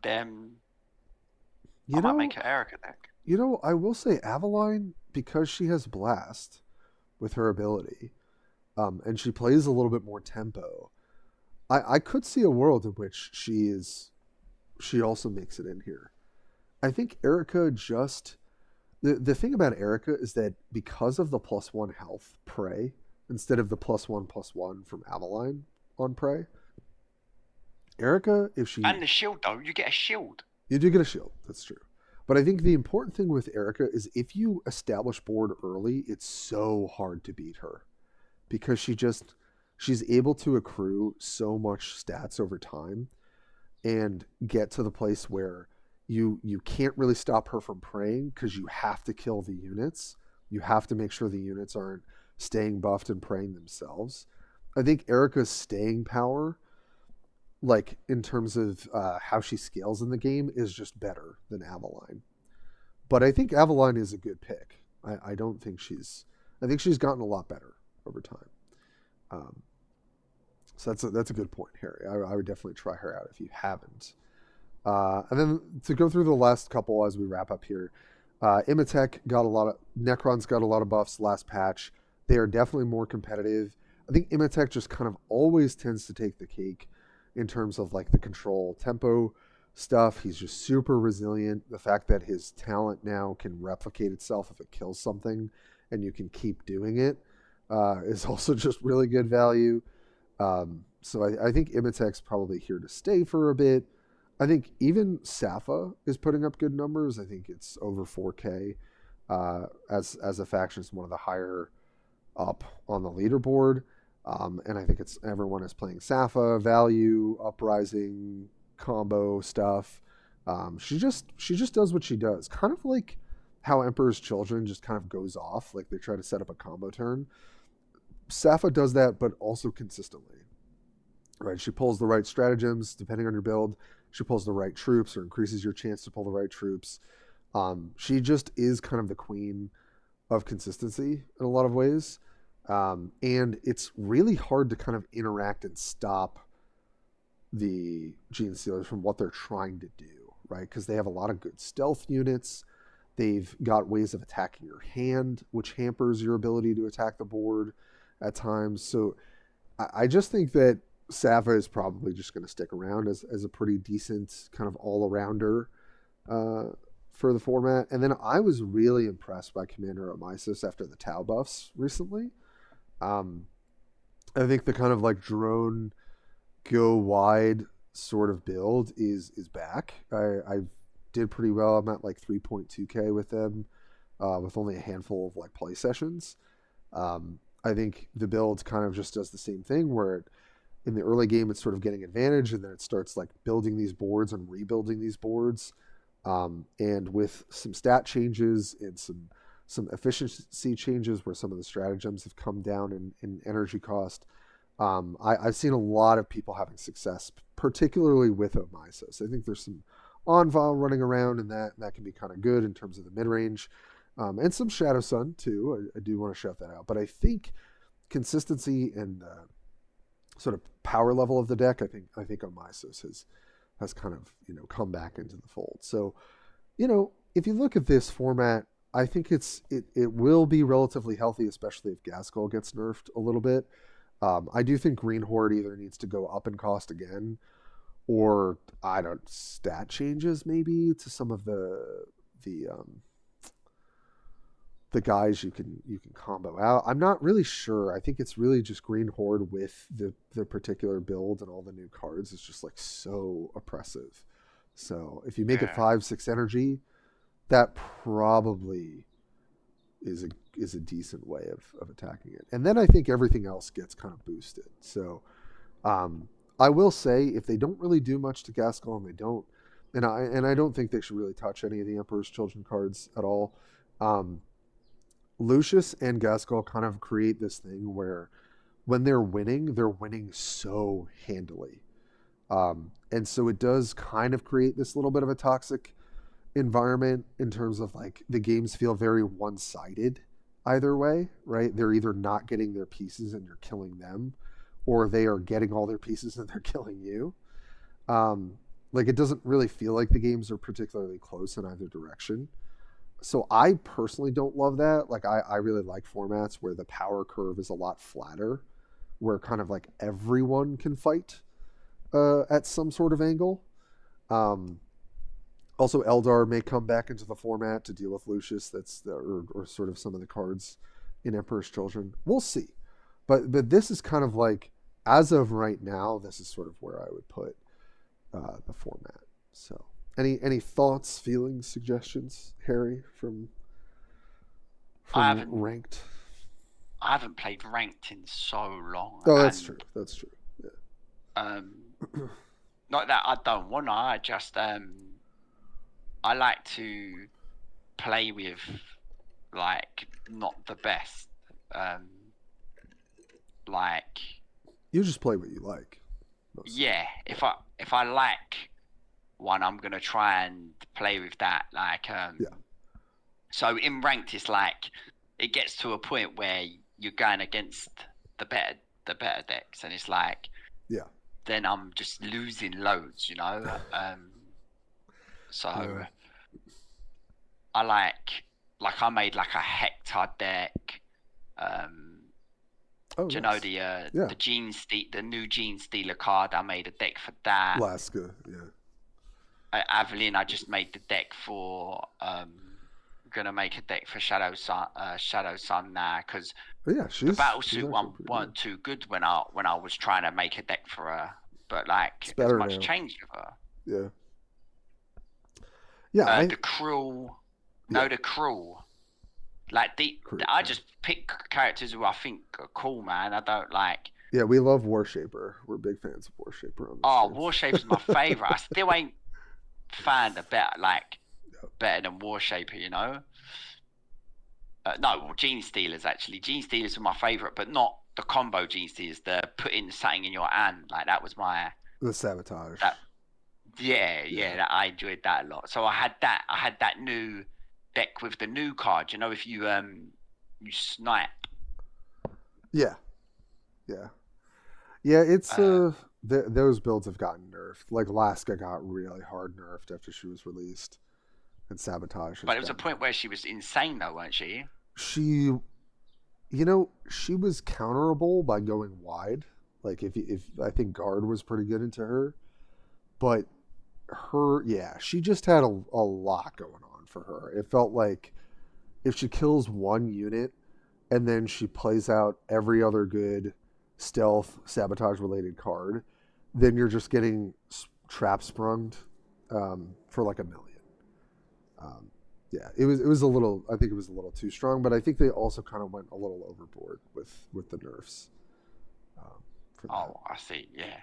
then I might make an Erica deck. I will say Aveline, because she has Blast with her ability, and she plays a little bit more tempo. I could see a world in which she also makes it in here. I think Erica just the thing about Erica is that because of the +1 health prey instead of the +1/+1 from Aveline on prey, Erica, if she and the shield though, you get a shield. You do get a shield. That's true. But I think the important thing with Erica is if you establish board early, it's so hard to beat her because she's able to accrue so much stats over time and get to the place where you can't really stop her from praying because you have to kill the units. You have to make sure the units aren't staying buffed and praying themselves. I think Erica's staying power, like in terms of how she scales in the game, is just better than Aveline. But I think Aveline is a good pick. I don't think I think she's gotten a lot better over time. So that's a good point, Harry. I would definitely try her out if you haven't. And then to go through the last couple as we wrap up here, Imatech Necron's got a lot of buffs last patch. They are definitely more competitive. I think Imatech just kind of always tends to take the cake in terms of like the control tempo stuff. He's just super resilient. The fact that his talent now can replicate itself if it kills something and you can keep doing it is also just really good value. So I think Imatech's probably here to stay for a bit. I think even Safa is putting up good numbers. I think it's over 4K as a faction. It's one of the higher up on the leaderboard. And I think everyone is playing Safa, value, uprising, combo stuff. She just does what she does. Kind of like how Emperor's Children just kind of goes off. Like they try to set up a combo turn. Safa does that, but also consistently. Right? She pulls the right stratagems depending on your build. She pulls the right troops or increases your chance to pull the right troops. She just is kind of the queen of consistency in a lot of ways. And it's really hard to kind of interact and stop the Gene Stealers from what they're trying to do, right? Because they have a lot of good stealth units. They've got ways of attacking your hand, which hampers your ability to attack the board at times. So I just think that Safa is probably just going to stick around as a pretty decent kind of all-arounder for the format. And then I was really impressed by Commander Amisis after the Tau buffs recently. I think the kind of like drone go wide sort of build is back. I did pretty well. I'm at like 3.2k with them with only a handful of like play sessions. I think the build kind of just does the same thing where in the early game it's sort of getting advantage and then it starts like building these boards and rebuilding these boards. And with some stat changes and some efficiency changes where some of the stratagems have come down in energy cost, I've seen a lot of people having success, particularly with Amisis. I think there's some on-vol running around and that can be kind of good in terms of the mid-range. And some Shadow Sun too. I do want to shout that out. But I think consistency and sort of power level of the deck, I think Amisis has kind of come back into the fold. So if you look at this format, I think it will be relatively healthy, especially if Gaskell gets nerfed a little bit. I do think Green Horde either needs to go up in cost again, or stat changes maybe to some of the guys you can combo out. I'm not really sure. I think it's really just Green Horde with the particular build and all the new cards is just like so oppressive. So if you make it 5-6 energy, that probably is a decent way of attacking it. And then I think everything else gets kind of boosted. So I will say if they don't really do much to Gaskell and they don't And I don't think they should really touch any of the Emperor's Children cards at all. Um, Lucius and Gaskell kind of create this thing where when they're winning so handily. And so it does kind of create this little bit of a toxic environment in terms of like the games feel very one-sided either way, right? They're either not getting their pieces and you're killing them, or they are getting all their pieces and they're killing you. Um, like it doesn't really feel like the games are particularly close in either direction. So I personally don't love that. Like I really like formats where the power curve is a lot flatter, where kind of like everyone can fight at some sort of angle. Um, Also, Eldar may come back into the format to deal with Lucius. Or sort of some of the cards in Emperor's Children. We'll see, but this is kind of like, as of right now, this is sort of where I would put the format. So, any thoughts, feelings, suggestions, Harry, I from haven't ranked? I haven't played ranked in so long, Oh, that's true. and That's true. Yeah. um, not that I don't wanna. I just I like to play with like not the best. Um, like You just play what you like. Mostly. yeah, if I like one, I'm gonna try and play with that. Yeah. So in ranked, it's like it gets to a point where you're going against the better the better decks, and it's like Yeah. then I'm just losing loads, you know. So Yeah. I like I made like a Hector deck. Oh, Do you know nice. Yeah. the new Gene Stealer card? I made a deck for that. Alaska. Yeah. Avalyn, I just made the deck for. Gonna make a deck for Shadow Sun now because But yeah, the she's Battlesuit actually one pretty weren't good. too good when I was trying to make a deck for her. But like, It's there's better much now. change with her. Yeah. Yeah. The Cruel, Yeah. no, the Cruel. Like Great I card. just pick characters who I think are cool, man. I don't like. Yeah, we love Warshaper. We're big fans of Warshaper on this Oh, stream. Warshaper's my favorite. I still ain't found a Yep. better than Warshaper, you know. No, Gene Stealers actually. Gene Stealers are my favorite, but not the combo Gene Stealers. The putting something in your hand, like that was my The Sabotage. that. Yeah, Yeah. I enjoyed that a lot. So I had that. I had that new deck with the new card. You know, if you snipe. Yeah. Yeah. Yeah, it's Uh, those builds have gotten nerfed. Like Alaska got really hard nerfed after she was released, and Sabotage but has it was a gotten. point where she was insane, though, weren't she? She, she was counterable by going wide. Like if I think guard was pretty good into her, but she just had a lot going on for her. It felt like if she kills one unit and then she plays out every other good stealth sabotage related card, then you're just getting trap sprung for like a million. Um, yeah, it was a little. I think it was a little too strong, but I think they also kind of went a little overboard with the nerfs for that. Oh, I see. Yeah.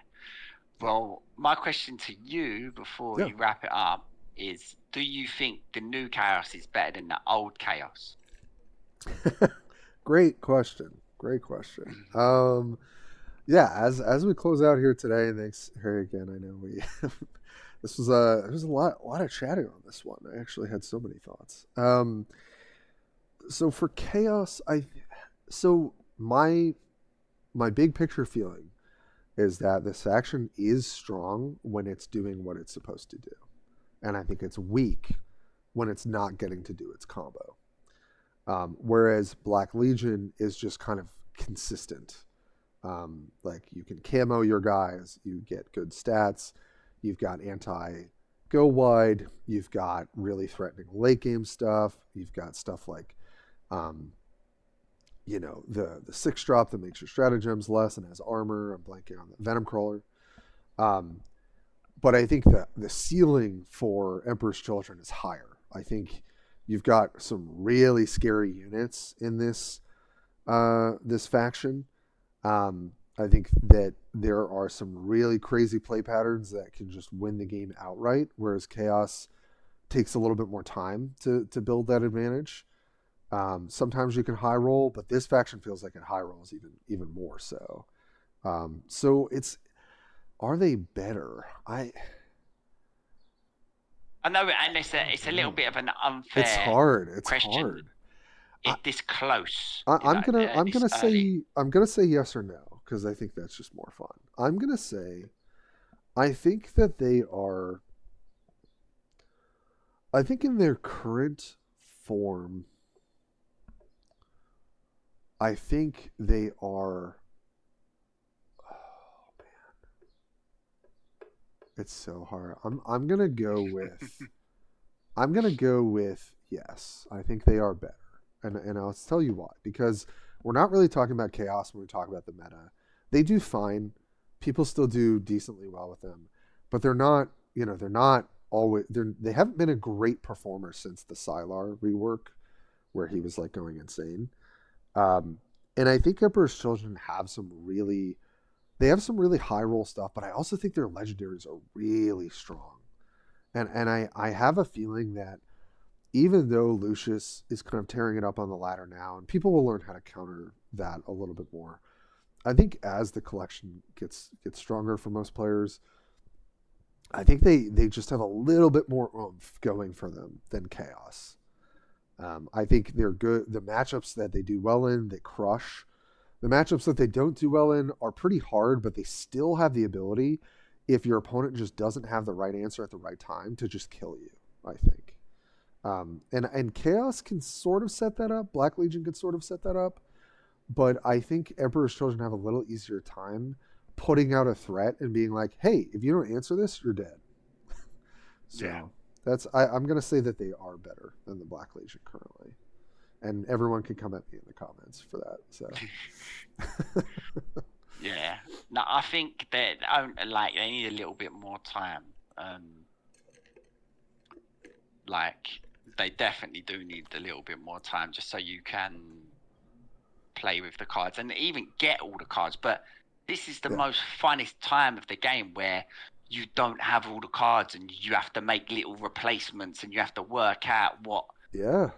Well, my question to you before Yeah. you wrap it up is: do you think the new Chaos is better than the old Chaos? Great question. Great question. Yeah, as we close out here today, and thanks Harry again. I know we there's a lot of chatting on this one. I actually had so many thoughts. So for chaos, so my big picture feeling is that this faction is strong when it's doing what it's supposed to do, and I think it's weak when it's not getting to do its combo. Whereas Black Legion is just kind of consistent. Like you can camo your guys, you get good stats, you've got anti go wide, you've got really threatening late game stuff, you've got stuff like, the 6-drop that makes your stratagems less and has armor. I'm blanking on the Venom Crawler. Um, but I think that the ceiling for Emperor's Children is higher. I think you've got some really scary units in this faction. I think that there are some really crazy play patterns that can just win the game outright, whereas chaos takes a little bit more time to build that advantage. Sometimes you can high roll, but this faction feels like it high rolls even more so. So it's, are they better? I know, and it's a little bit of an unfair It's question. hard. It's this close, I'm gonna this early. I'm gonna say yes or no because I think that's just more fun. I'm gonna say I think that they are. I think in their current form, I think they are. Oh man, it's so hard. I'm gonna go with. I'm gonna go with yes. I think they are better, and I'll tell you why. Because we're not really talking about chaos when we talk about the meta. They do fine. People still do decently well with them, but they're not. You know, they're not always. They haven't been a great performer since the Sylar rework, where he was like going insane. Um, and I think Emperor's Children have some really. They have some really high roll stuff, but I also think their legendaries are really strong. And I have a feeling that even though Lucius is kind of tearing it up on the ladder now, and people will learn how to counter that a little bit more, I think as the collection gets stronger for most players, I think they just have a little bit more oomph going for them than Chaos. I think they're good. The matchups that they do well in, they crush. The matchups that they don't do well in are pretty hard, but they still have the ability, if your opponent just doesn't have the right answer at the right time, to just kill you, I think. And Chaos can sort of set that up. Black Legion can sort of set that up. But I think Emperor's Children have a little easier time putting out a threat and being like, hey, if you don't answer this, you're dead. So yeah. I'm going to say that they are better than the Black Legion currently. And everyone can come at me in the comments for that. So yeah, no, I think that like they need a little bit more time. Like they definitely do need a little bit more time just so you can play with the cards and even get all the cards. But this is the most funnest time of the game where you don't have all the cards and you have to make little replacements and you have to work out what you're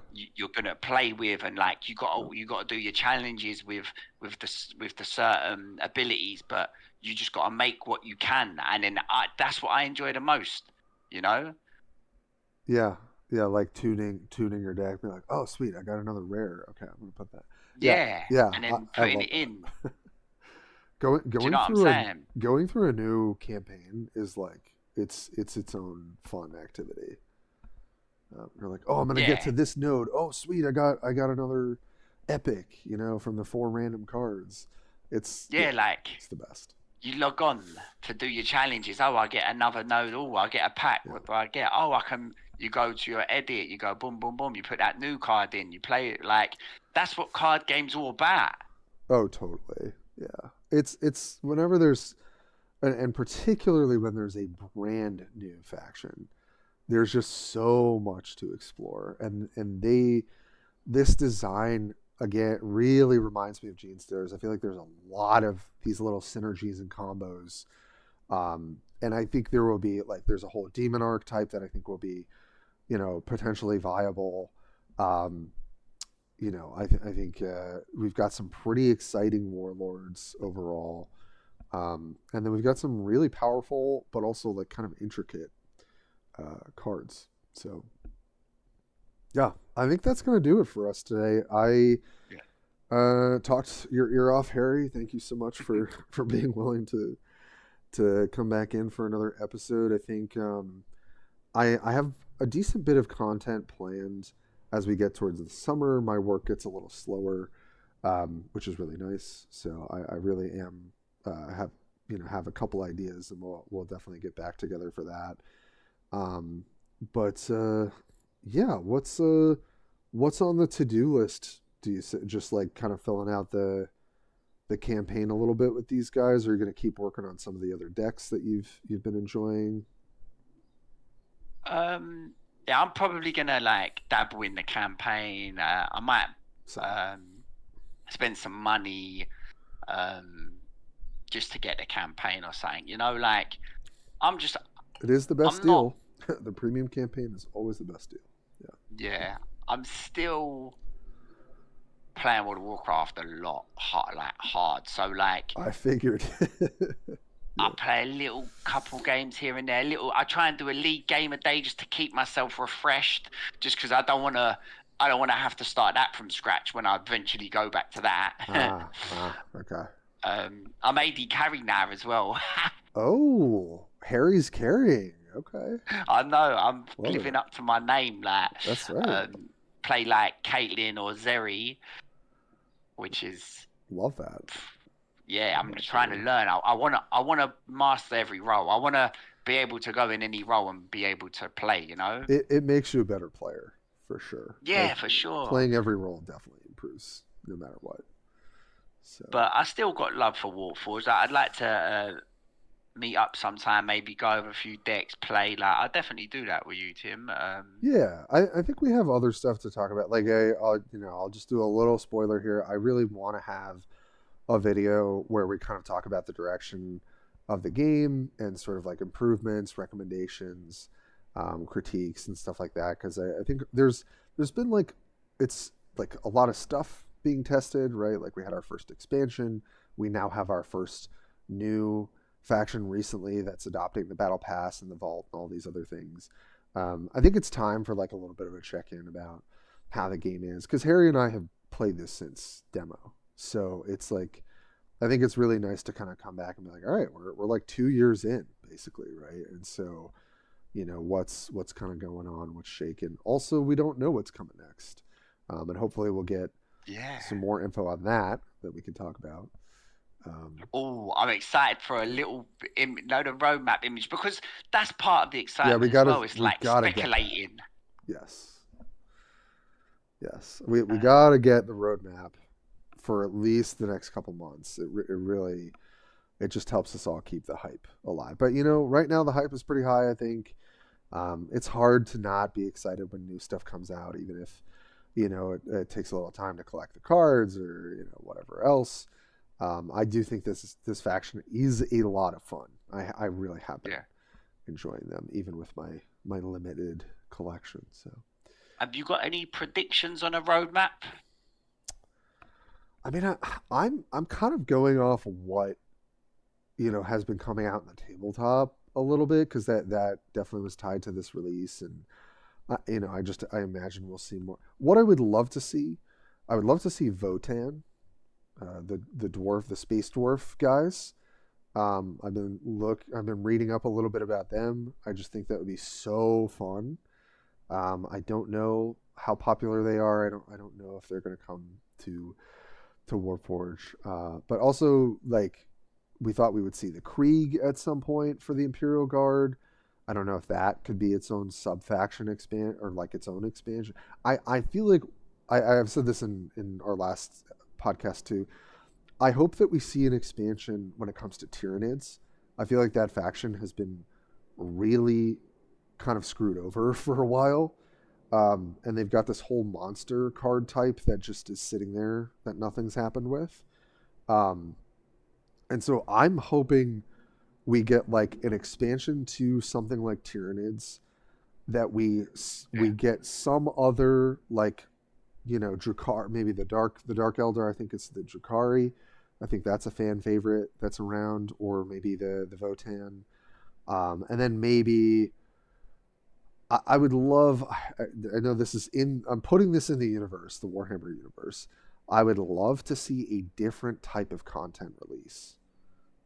gonna play with, and like you got to do your challenges with the certain abilities, but you just got to make what you can, and then that's what I enjoy the most, you know. Yeah, like tuning your deck, be like, oh sweet, I got another rare. Okay, I'm gonna put that. Yeah, and then putting it in. Going you know going through a new campaign is like it's its own fun activity. You're like, oh, I'm gonna get to this node. Oh, sweet, I got another epic, from the 4 random cards. It's like it's the best. You log on to do your challenges. Oh, I get another node. Oh, I get a pack. What do I get? Oh, I can. You go to your edit. You go boom, boom, boom. You put that new card in. You play it. Like that's what card games all about. Oh, totally. Yeah. It's whenever there's, and particularly when there's a brand new faction, there's just so much to explore, and this design again really reminds me of Gene Stealers. I feel like there's a lot of these little synergies and combos, and I think there will be there's a whole demon archetype that I think will be, potentially viable. I think we've got some pretty exciting warlords overall, and then we've got some really powerful but also kind of intricate cards. So yeah, I think that's going to do it for us today. I talked your ear off, Harry. Thank you so much for being willing to come back in for another episode. I think I have a decent bit of content planned as we get towards the summer. My work gets a little slower, which is really nice. So I really am have a couple ideas, and we'll definitely get back together for that. But what's on the to-do list? Do you just kind of filling out the campaign a little bit with these guys, or are you going to keep working on some of the other decks that you've been enjoying? Yeah, I'm probably gonna dabble in the campaign. I might spend some money just to get the campaign or something. You know, like I'm just It is the best I'm not. deal. The premium campaign is always the best deal. Yeah. Yeah, I'm still playing World of Warcraft a lot hard. So like I figured. I Yeah. play a little couple games here and there. I try and do a league game a day just to keep myself refreshed. Just because I don't want to have to start that from scratch when I eventually go back to that. Okay. I'm AD carry now as well. Oh, Harry's carrying. Okay. I know I'm Love living it. up to my name. Like, That's right. um, play like Caitlyn or Zeri, which is Love that. yeah. I'm Love trying to Zeri. learn. I wanna master every role. I wanna be able to go in any role and be able to play. You know. It makes you a better player for sure. Like Yeah, for sure. playing every role definitely improves no matter what. So But I still got love for Warpforge. Like, I'd like to meet up sometime, maybe go over a few decks, play. Like, I'll definitely do that with you, Tim. yeah, I think we have other stuff to talk about. Like I'll just do a little spoiler here. I really want to have a video where we kind of talk about the direction of the game and sort of like improvements, recommendations, critiques, and stuff like that. Because I think there's been like it's like a lot of stuff being tested, right? Like we had our first expansion, we now have our first new faction recently that's adopting the battle pass and the vault and all these other things. I think it's time for like a little bit of a check-in about how the game is because Harry and I have played this since demo, so it's like I think it's really nice to kind of come back and be like, all right, we're like 2 years in, basically, right? And so, what's kind of going on, what's shaking. Also, we don't know what's coming next, and hopefully we'll get yeah. some more info on that we can talk about. Oh, I'm excited for a little, the roadmap image because that's part of the Yeah, excitement as well. It's we like gotta get that. speculating. Yes, yes, we gotta get the roadmap for at least the next couple months. It really it just helps us all keep the hype alive. But right now the hype is pretty high. I think it's hard to not be excited when new stuff comes out, even if it takes a little time to collect the cards or whatever else. I do think this faction is a lot of fun. I really have been Yeah. enjoying them, even with my limited collection. So, Have you got any predictions on a roadmap? I mean, I'm kind of going off what has been coming out in the tabletop a little bit because that definitely was tied to this release, and I imagine we'll see more. What I would love to see Votan, the dwarf, the space dwarf guys. I've been reading up a little bit about them. I just think that would be so fun. I don't know how popular they are. I don't know if they're going to come to Warforge. But also like we thought we would see the Krieg at some point for the Imperial Guard. I don't know if that could be its own sub faction expand or like its own expansion. I feel like I've said this in our last podcast too. I hope that we see an expansion when it comes to Tyranids. I feel like that faction has been really kind of screwed over for a while. And they've got this whole monster card type that just is sitting there that nothing's happened with. Um, and so I'm hoping we get like an expansion to something like Tyranids that we get some other like Drakar, maybe the Dark Elder. I think it's the Drakari. I think that's a fan favorite that's around, or maybe the Votan. And then maybe I would love. I know this is in. I'm putting this in the universe, the Warhammer universe. I would love to see a different type of content release.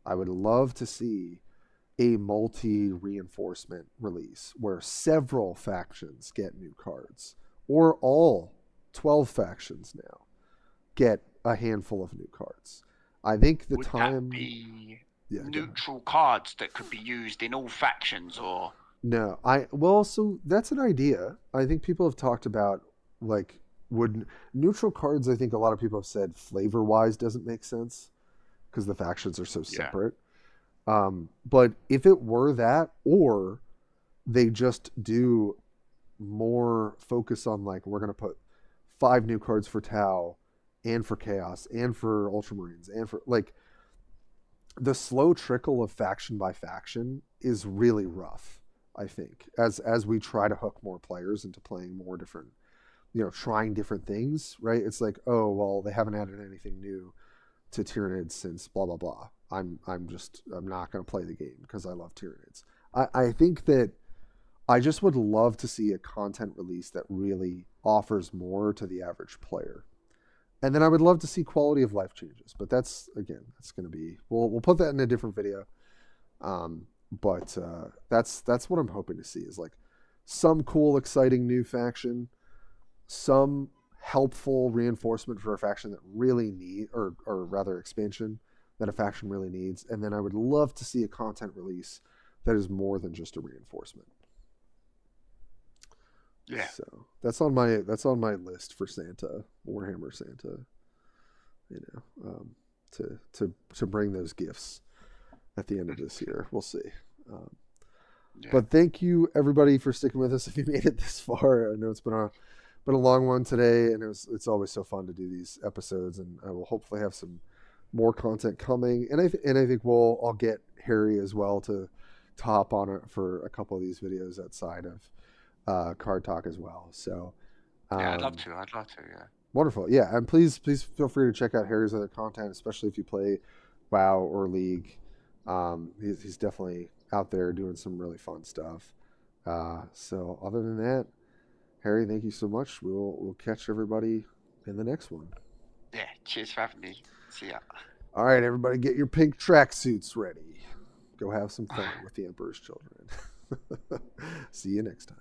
I would love to see a multi reinforcement release where several factions get new cards, or all 12 factions now get a handful of new cards. I think the Would that time. be Yeah, go ahead. neutral cards that could be used in all factions or No, well, so that's an idea. I think people have talked about like would neutral cards. I think a lot of people have said flavor wise doesn't make sense because the factions are so yeah. separate. But if it were that, or they just do more focus on like we're gonna put 5 new cards for Tau and for Chaos and for Ultramarines and for like the slow trickle of faction by faction is really rough. I think as we try to hook more players into playing more different, trying different things, right? It's like, oh well, they haven't added anything new to Tyranids since blah blah blah. I'm not going to play the game because I love Tyranids. I think that I just would love to see a content release that really offers more to the average player. And then I would love to see quality of life changes. But that's going to be, we'll put that in a different video. But that's what I'm hoping to see is like some cool, exciting new faction, some helpful reinforcement for a faction that really or rather expansion that a faction really needs. And then I would love to see a content release that is more than just a reinforcement. Yeah. So that's on my list for Santa, Warhammer Santa. To bring those gifts at the end of this year. We'll see. Yeah. But thank you everybody for sticking with us. If you made it this far, I know it's been a long one today, and it's always so fun to do these episodes, and I will hopefully have some more content coming. And I think I'll get Harry as well to hop on it for a couple of these videos outside of Card Talk as well. So yeah, I'd love to. Yeah. Wonderful. Yeah, and please feel free to check out Harry's other content, especially if you play WoW or League. He's definitely out there doing some really fun stuff. So other than that, Harry, thank you so much. We'll catch everybody in the next one. Yeah. Cheers for having me. See ya. All right, everybody, get your pink tracksuits ready. Go have some fun with the Emperor's Children. See you next time.